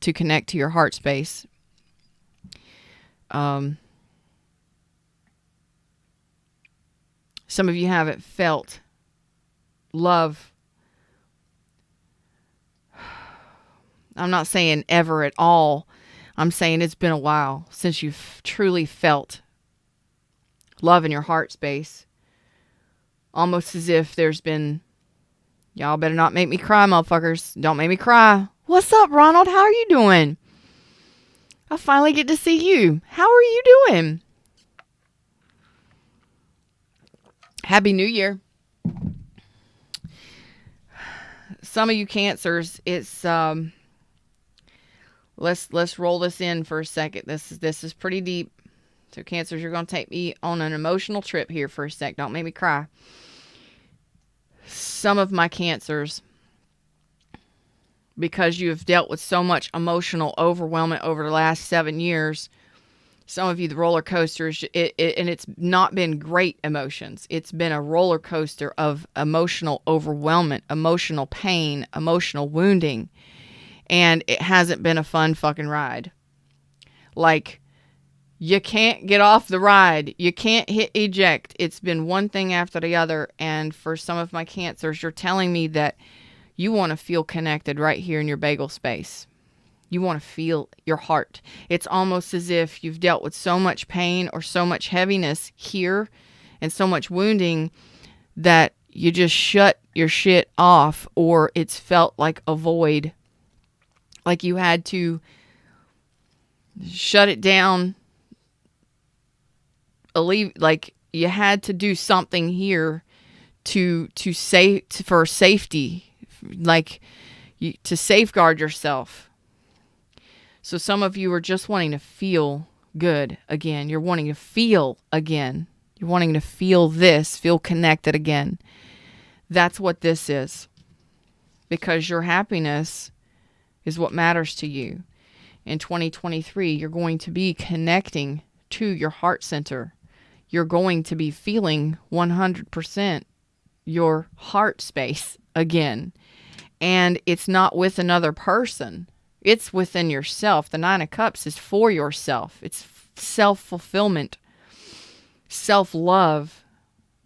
to connect to your heart space. Some of you haven't felt love. I'm not saying ever at all. I'm saying it's been a while since you've truly felt love in your heart space. Almost as if there's been, y'all better not make me cry, motherfuckers. Don't make me cry. What's up, Ronald? How are you doing? I finally get to see you. How are you doing? Happy New Year. Some of you Cancers, it's let's roll this in for a second. This is pretty deep. So Cancers, you're going to take me on an emotional trip here for a sec. Don't make me cry. Some of my Cancers, because you have dealt with so much emotional overwhelmment over the last 7 years, some of you, the roller coasters, and it's not been great emotions. It's been a roller coaster of emotional overwhelmment, emotional pain, emotional wounding. And it hasn't been a fun fucking ride. Like, you can't get off the ride. You can't hit eject. It's been one thing after the other. And for some of my Cancers, you're telling me that you want to feel connected right here in your bagel space. You want to feel your heart. It's almost as if you've dealt with so much pain or so much heaviness here and so much wounding that you just shut your shit off, or it's felt like a void. Like you had to shut it down. Like you had to do something here to for safety, like to safeguard yourself. So some of you are just wanting to feel good again. You're wanting to feel again. You're wanting to feel this, feel connected again. That's what this is. Because your happiness is what matters to you. In 2023, you're going to be connecting to your heart center. You're going to be feeling 100% your heart space again. And it's not with another person. It's within yourself. The 9 of Cups is for yourself. It's self-fulfillment, self-love,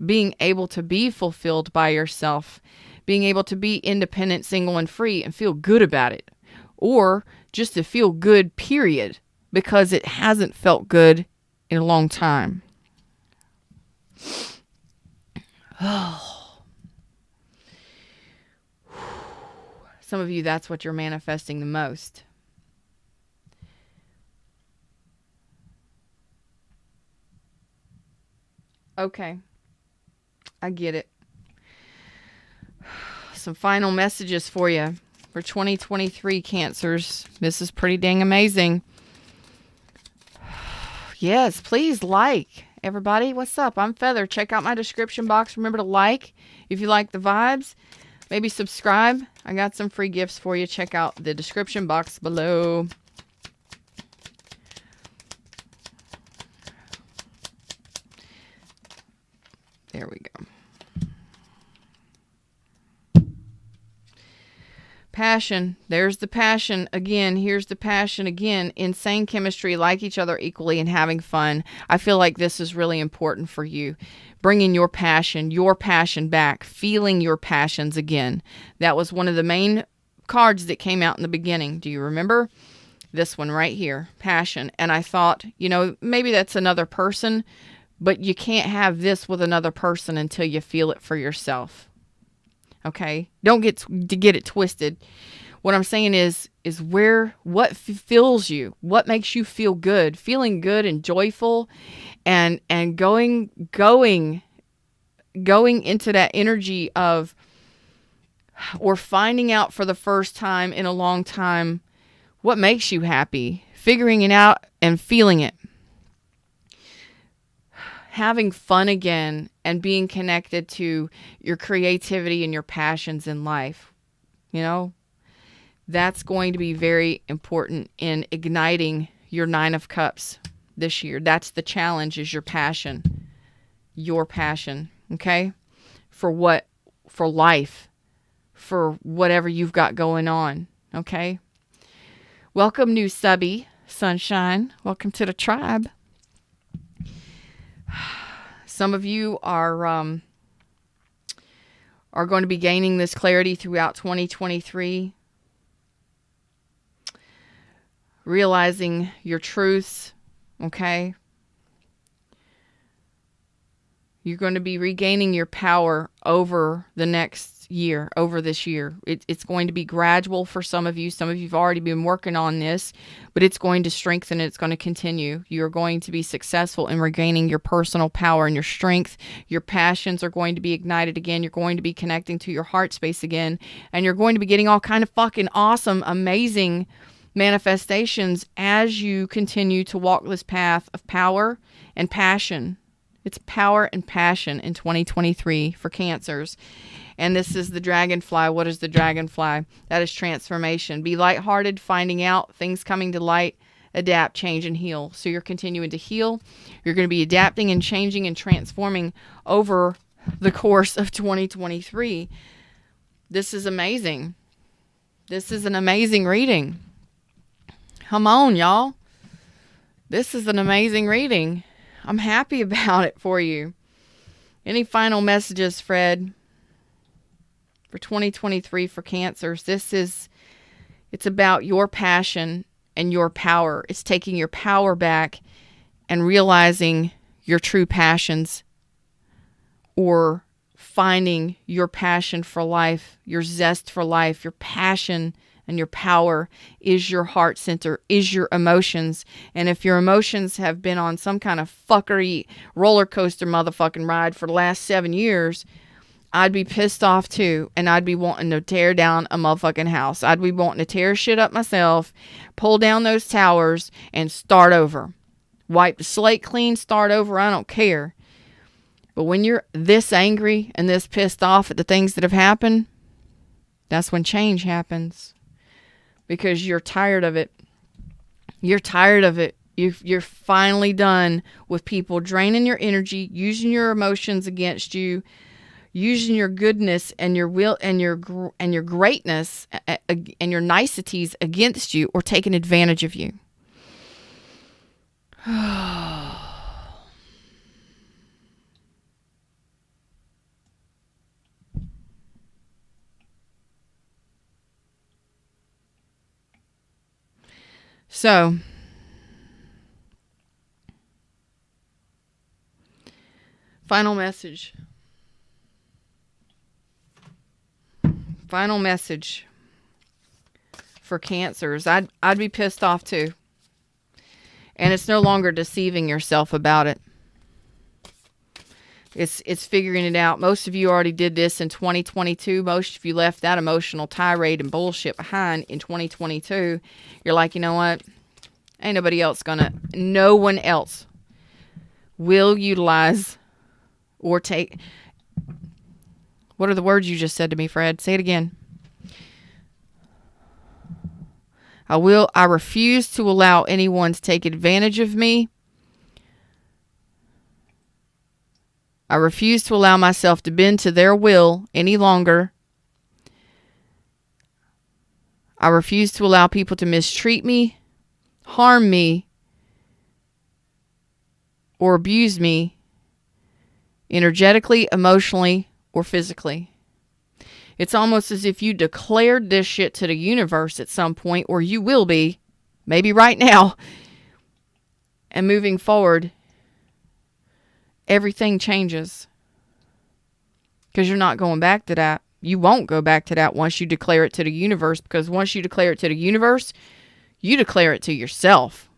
being able to be fulfilled by yourself, being able to be independent, single, and free and feel good about it. Or just to feel good, period, because it hasn't felt good in a long time. Oh. Some of you, that's what you're manifesting the most. Okay. I get it. Some final messages for you for 2023 Cancers. This is pretty dang amazing. Yes, please like. Everybody, what's up? I'm Feather. Check out my description box. Remember to like if you like the vibes. Maybe subscribe. I got some free gifts for you. Check out the description box below. There we go. Passion. There's the passion again. Here's the passion again. Insane chemistry, like each other equally, and having fun. I feel like this is really important for you. Bringing your passion back. Feeling your passions again. That was one of the main cards that came out in the beginning. Do you remember? This one right here. Passion. And I thought, maybe that's another person, but you can't have this with another person until you feel it for yourself. Okay? Don't get it twisted. What I'm saying is what fills you, what makes you feel good, feeling good and joyful, and going into that energy of, or finding out for the first time in a long time what makes you happy, figuring it out and feeling it. Having fun again and being connected to your creativity and your passions in life. That's going to be very important in igniting your 9 of Cups this year. That's the challenge, is your passion. Your passion, okay? For life, for whatever you've got going on, okay? Welcome, new subby, sunshine. Welcome to the tribe. Some of you are going to be gaining this clarity throughout 2023, realizing your truths, okay? You're going to be regaining your power over the next year, over this year. It's going to be gradual for some of you. Some of you have already been working on this, but it's going to strengthen. It's going to continue. You're going to be successful in regaining your personal power and your strength. Your passions are going to be ignited again. You're going to be connecting to your heart space again, and you're going to be getting all kind of fucking awesome, amazing manifestations as you continue to walk this path of power and passion. It's power and passion in 2023 for Cancers. And this is the dragonfly. What is the dragonfly? That is transformation. Be lighthearted, finding out, things coming to light, adapt, change, and heal. So you're continuing to heal. You're going to be adapting and changing and transforming over the course of 2023. This is amazing. This is an amazing reading. Come on, y'all. This is an amazing reading. I'm happy about it for you. Any final messages, Fred, for 2023 for Cancers? It's about your passion and your power. It's taking your power back and realizing your true passions, or finding your passion for life, your zest for life, your passion and your power is your heart center, is your emotions. And if your emotions have been on some kind of fuckery roller coaster motherfucking ride for the last 7 years, I'd be pissed off too. And I'd be wanting to tear down a motherfucking house. I'd be wanting to tear shit up myself, pull down those towers, and start over. Wipe the slate clean, start over. I don't care. But when you're this angry and this pissed off at the things that have happened, that's when change happens. Because you're tired of it. You're tired of it. You're finally done with people draining your energy, using your emotions against you, using your goodness and your will and your greatness and your niceties against you, or taking advantage of you. So, final message. Final message for Cancers. I'd be pissed off too. And it's no longer deceiving yourself about it. It's figuring it out. Most of you already did this in 2022. Most of you left that emotional tirade and bullshit behind in 2022. You're like, you know what? Ain't nobody else no one else will utilize or take. What are the words you just said to me, Fred? Say it again. I refuse to allow anyone to take advantage of me. I refuse to allow myself to bend to their will any longer. I refuse to allow people to mistreat me, harm me, or abuse me energetically, emotionally, or physically. It's almost as if you declared this shit to the universe at some point, or you will be, maybe right now. And moving forward, everything changes. Because you're not going back to that. You won't go back to that once you declare it to the universe, because once you declare it to the universe, you declare it to yourself.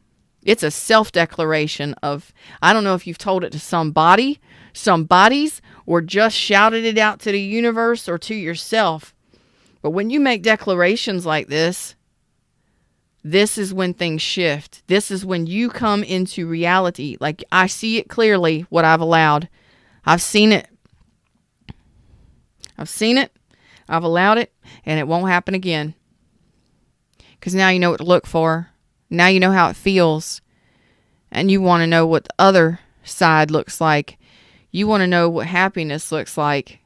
It's a self-declaration of, I don't know if you've told it to somebody, some bodies, or just shouted it out to the universe or to yourself. But when you make declarations like this is when things shift. This is when you come into reality. Like, I see it clearly, what I've allowed. I've seen it. I've allowed it, and it won't happen again. Because now you know what to look for. Now you know how it feels. And you want to know what the other side looks like. You want to know what happiness looks like.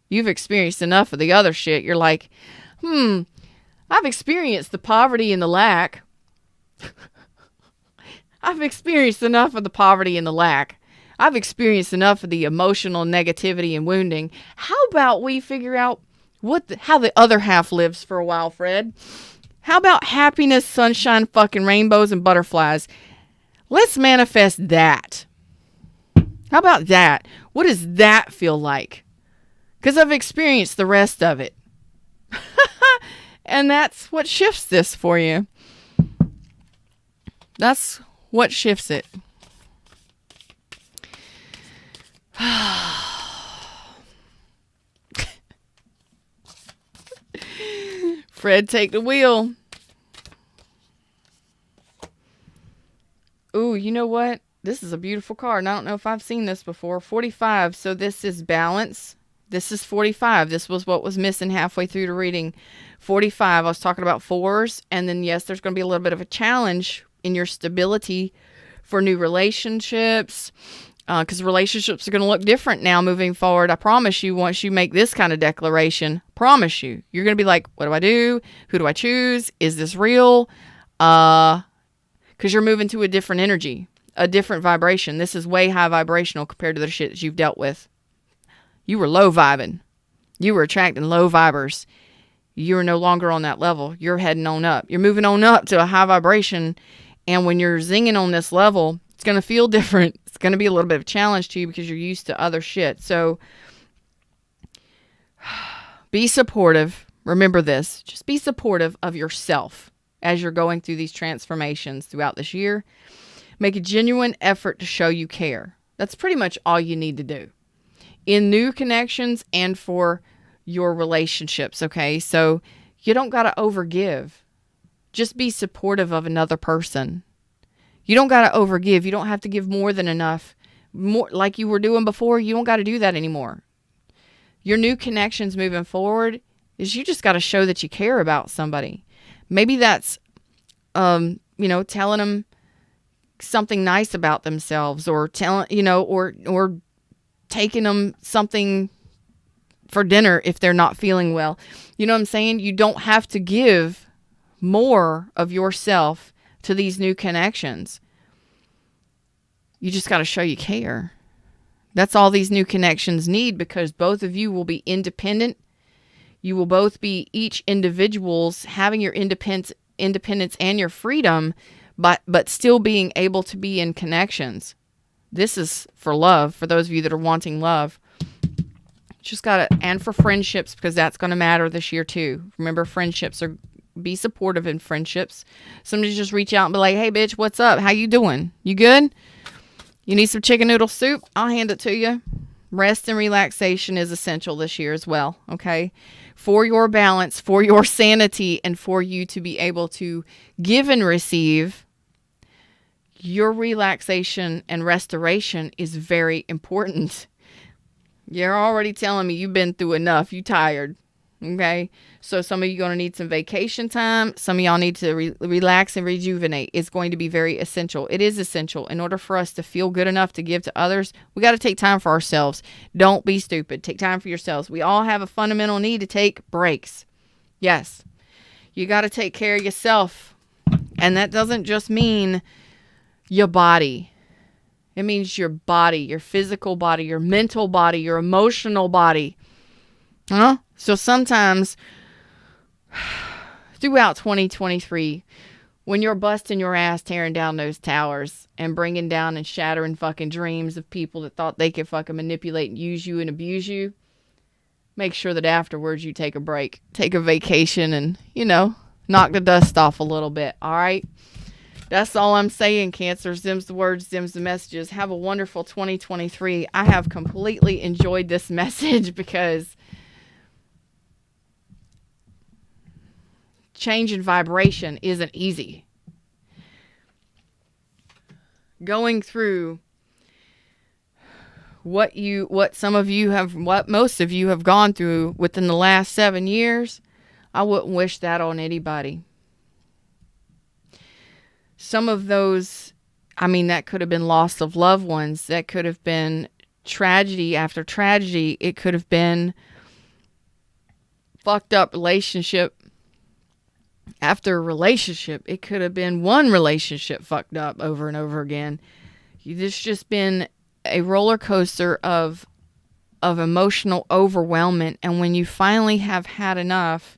You've experienced enough of the other shit. You're like, I've experienced the poverty and the lack. I've experienced enough of the poverty and the lack. I've experienced enough of the emotional negativity and wounding. How about we figure out how the other half lives for a while, Fred? How about happiness, sunshine, fucking rainbows, and butterflies? Let's manifest that. How about that? What does that feel like? Because I've experienced the rest of it. And that's what shifts this for you. That's what shifts it. Fred, take the wheel. Ooh, you know what? This is a beautiful card. And I don't know if I've seen this before. 45. So this is balance. This is 45. This was what was missing halfway through the reading. 45. I was talking about fours. And then, yes, there's going to be a little bit of a challenge in your stability for new relationships. Because relationships are going to look different now moving forward. I promise you, once you make this kind of declaration, promise you, you're going to be like, what do I do? Who do I choose? Is this real? Because you're moving to a different energy, a different vibration. This is way high vibrational compared to the shit that you've dealt with. You were low vibing. You were attracting low vibers. You're no longer on that level. You're heading on up. You're moving on up to a high vibration. And when you're zinging on this level, it's going to feel different. It's going to be a little bit of a challenge to you because you're used to other shit. So be supportive. Remember this. Just be supportive of yourself as you're going through these transformations throughout this year. Make a genuine effort to show you care. That's pretty much all you need to do in new connections and for your relationships. Okay. So you don't got to overgive. Just be supportive of another person. You don't got to overgive. You don't have to give more than enough. More like you were doing before. You don't got to do that anymore. Your new connections moving forward is you just got to show that you care about somebody. Maybe that's, telling them something nice about themselves, or or taking them something for dinner if they're not feeling well. You know what I'm saying? You don't have to give more of yourself to these new connections. You just got to show you care. That's all these new connections need, because both of you will be independent. You will both be each individuals having your independence and your freedom, but still being able to be in connections. This is for love, for those of you that are wanting love. Just got to, and for friendships, because that's going to matter this year too. Remember, be supportive in friendships. Somebody just reach out and be like, hey bitch, what's up? How you doing? You good? You need some chicken noodle soup? I'll hand it to you. Rest and relaxation is essential this year as well. Okay. For your balance, for your sanity, and for you to be able to give and receive, your relaxation and restoration is very important. You're already telling me you've been through enough. You tired. Okay. So some of you are going to need some vacation time. Some of y'all need to relax and rejuvenate. It's going to be very essential. It is essential. In order for us to feel good enough to give to others, we got to take time for ourselves. Don't be stupid. Take time for yourselves. We all have a fundamental need to take breaks. Yes. You got to take care of yourself. And that doesn't just mean your body. It means your body, your physical body, your mental body, your emotional body. Huh? So sometimes throughout 2023, when you're busting your ass tearing down those towers and bringing down and shattering fucking dreams of people that thought they could fucking manipulate and use you and abuse you, make sure that afterwards you take a break, take a vacation, and, knock the dust off a little bit. All right. That's all I'm saying, Cancer. Zim's the words, Zim's the messages. Have a wonderful 2023. I have completely enjoyed this message because change in vibration isn't easy. Going through what most of you have gone through within the last 7 years, I wouldn't wish that on anybody. Some of those, that could have been loss of loved ones. That could have been tragedy after tragedy. It could have been fucked up relationship after a relationship. It could have been one relationship fucked up over and over again. It's just been a roller coaster of emotional overwhelmment. And when you finally have had enough,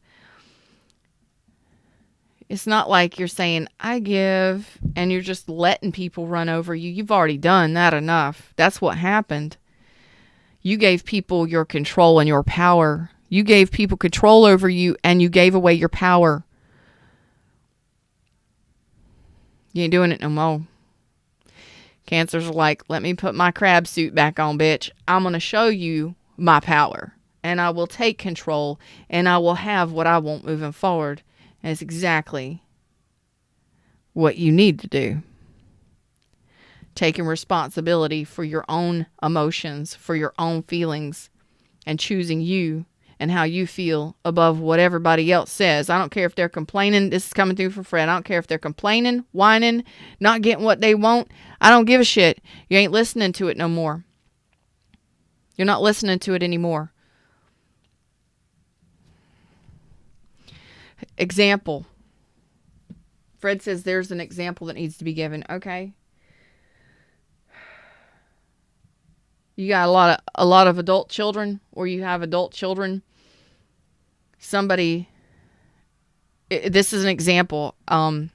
it's not like you're saying, I give, and you're just letting people run over you. You've already done that enough. That's what happened. You gave people your control and your power. You gave people control over you, and you gave away your power. You ain't doing it no more. Cancers are like, let me put my crab suit back on, bitch. I'm going to show you my power, and I will take control, and I will have what I want moving forward. And it's exactly what you need to do. Taking responsibility for your own emotions, for your own feelings, and choosing you and how you feel above what everybody else says. I don't care if they're complaining. This is coming through for Fred. I don't care if they're complaining, whining, not getting what they want. I don't give a shit. You ain't listening to it no more. You're not listening to it anymore. Example. Fred says there's an example that needs to be given. Okay. You got a lot of adult children, or you have adult children. This is an example. So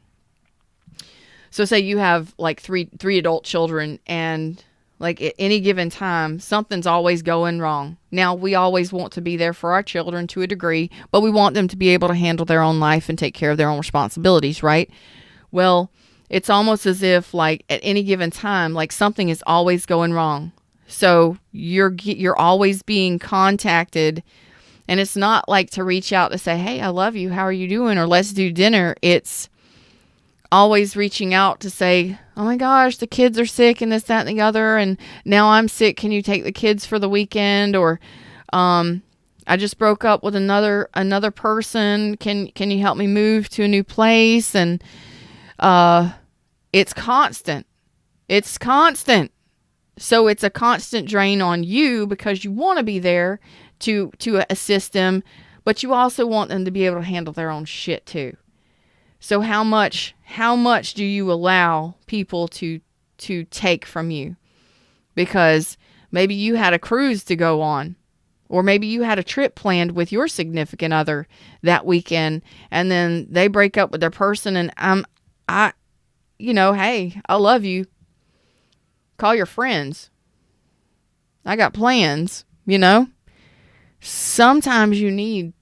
say you have like three adult children, and like at any given time, something's always going wrong. Now, we always want to be there for our children to a degree, but we want them to be able to handle their own life and take care of their own responsibilities, right? Well, it's almost as if like at any given time, like something is always going wrong. So you're always being contacted, and it's not like to reach out to say, hey, I love you. How are you doing? Or let's do dinner. It's always reaching out to say, oh my gosh, the kids are sick and this, that, and the other. And now I'm sick. Can you take the kids for the weekend? Or, I just broke up with another person. Can you help me move to a new place? And, it's constant. It's constant. So it's a constant drain on you because you want to be there to assist them, but you also want them to be able to handle their own shit too. So how much do you allow people to take from you? Because maybe you had a cruise to go on, or maybe you had a trip planned with your significant other that weekend, and then they break up with their person, and hey, I love you. Call your friends. I got plans, Sometimes you need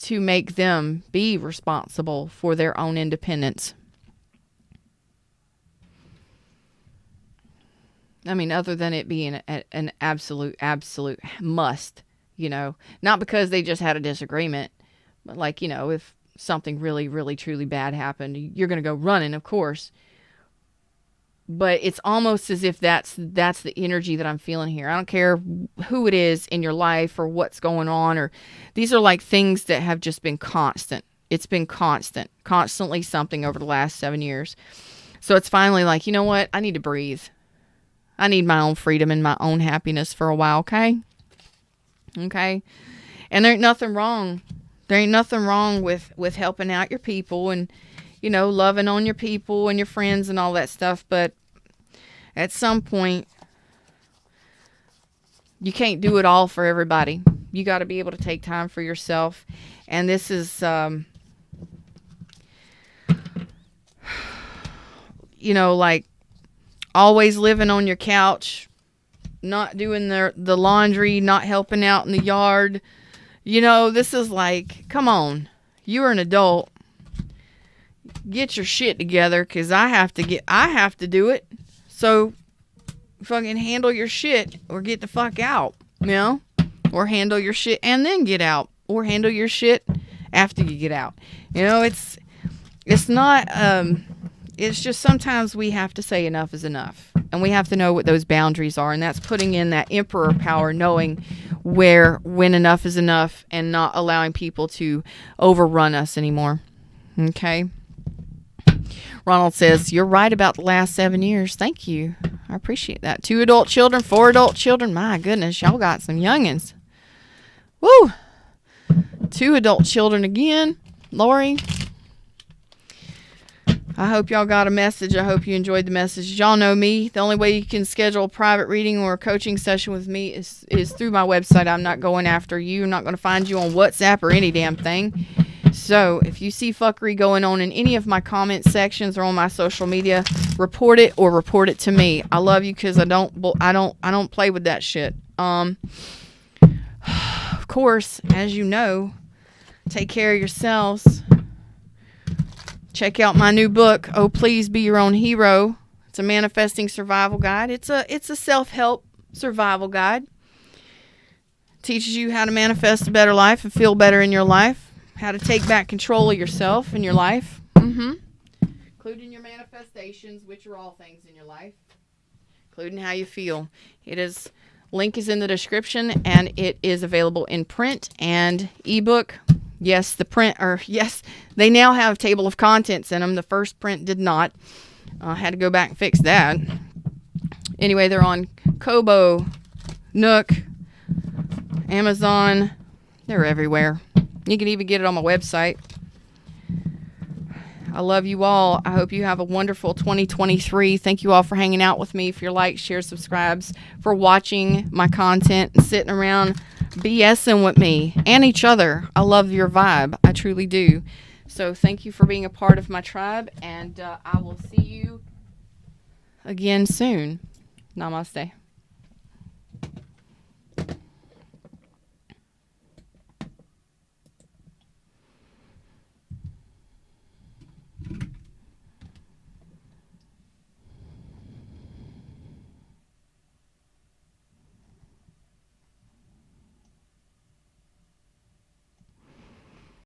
to make them be responsible for their own independence. I mean, other than it being an absolute must, not because they just had a disagreement, but like, if something really, really, truly bad happened, you're going to go running, of course. But it's almost as if that's the energy that I'm feeling here. I don't care who it is in your life or what's going on, or these are like things that have just been constant. It's been constantly something over the last 7 years. So it's finally like, you know what? I need to breathe. I need my own freedom and my own happiness for a while, okay? Okay? And there ain't nothing wrong. There ain't nothing wrong with helping out your people and, loving on your people and your friends and all that stuff. But at some point, you can't do it all for everybody. You got to be able to take time for yourself. And this is, like always living on your couch, not doing the laundry, not helping out in the yard. This is like, come on, you're an adult. Get your shit together, because I have to do it. So fucking handle your shit or get the fuck out, or handle your shit and then get out, or handle your shit after you get out. It's not, it's just sometimes we have to say enough is enough, and we have to know what those boundaries are. And that's putting in that emperor power, knowing when enough is enough, and not allowing people to overrun us anymore. Okay. Ronald says, you're right about the last 7 years. Thank you. I appreciate that. 2 adult children, 4 adult children. My goodness, y'all got some youngins. Woo! 2 adult children again. Lori, I hope y'all got a message. I hope you enjoyed the message. Y'all know me. The only way you can schedule a private reading or a coaching session with me is through my website. I'm not going after you. I'm not going to find you on WhatsApp or any damn thing. So if you see fuckery going on in any of my comment sections or on my social media, report it or report it to me. I love you because I don't play with that shit. Of course, as you know, take care of yourselves. Check out my new book, Oh Please Be Your Own Hero. It's a manifesting survival guide. It's a self-help survival guide. Teaches you how to manifest a better life and feel better in your life. How to take back control of yourself and your life. Including your manifestations, which are all things in your life. Including how you feel. Link is in the description, and it is available in print and ebook. Yes, they now have table of contents in them. The first print did not. Had to go back and fix that. Anyway, they're on Kobo, Nook, Amazon. They're everywhere. You can even get it on my website. I love you all. I hope you have a wonderful 2023. Thank you all for hanging out with me. For your likes, shares, subscribes, for watching my content and sitting around BSing with me and each other. I love your vibe. I truly do. So thank you for being a part of my tribe, and I will see you again soon. Namaste.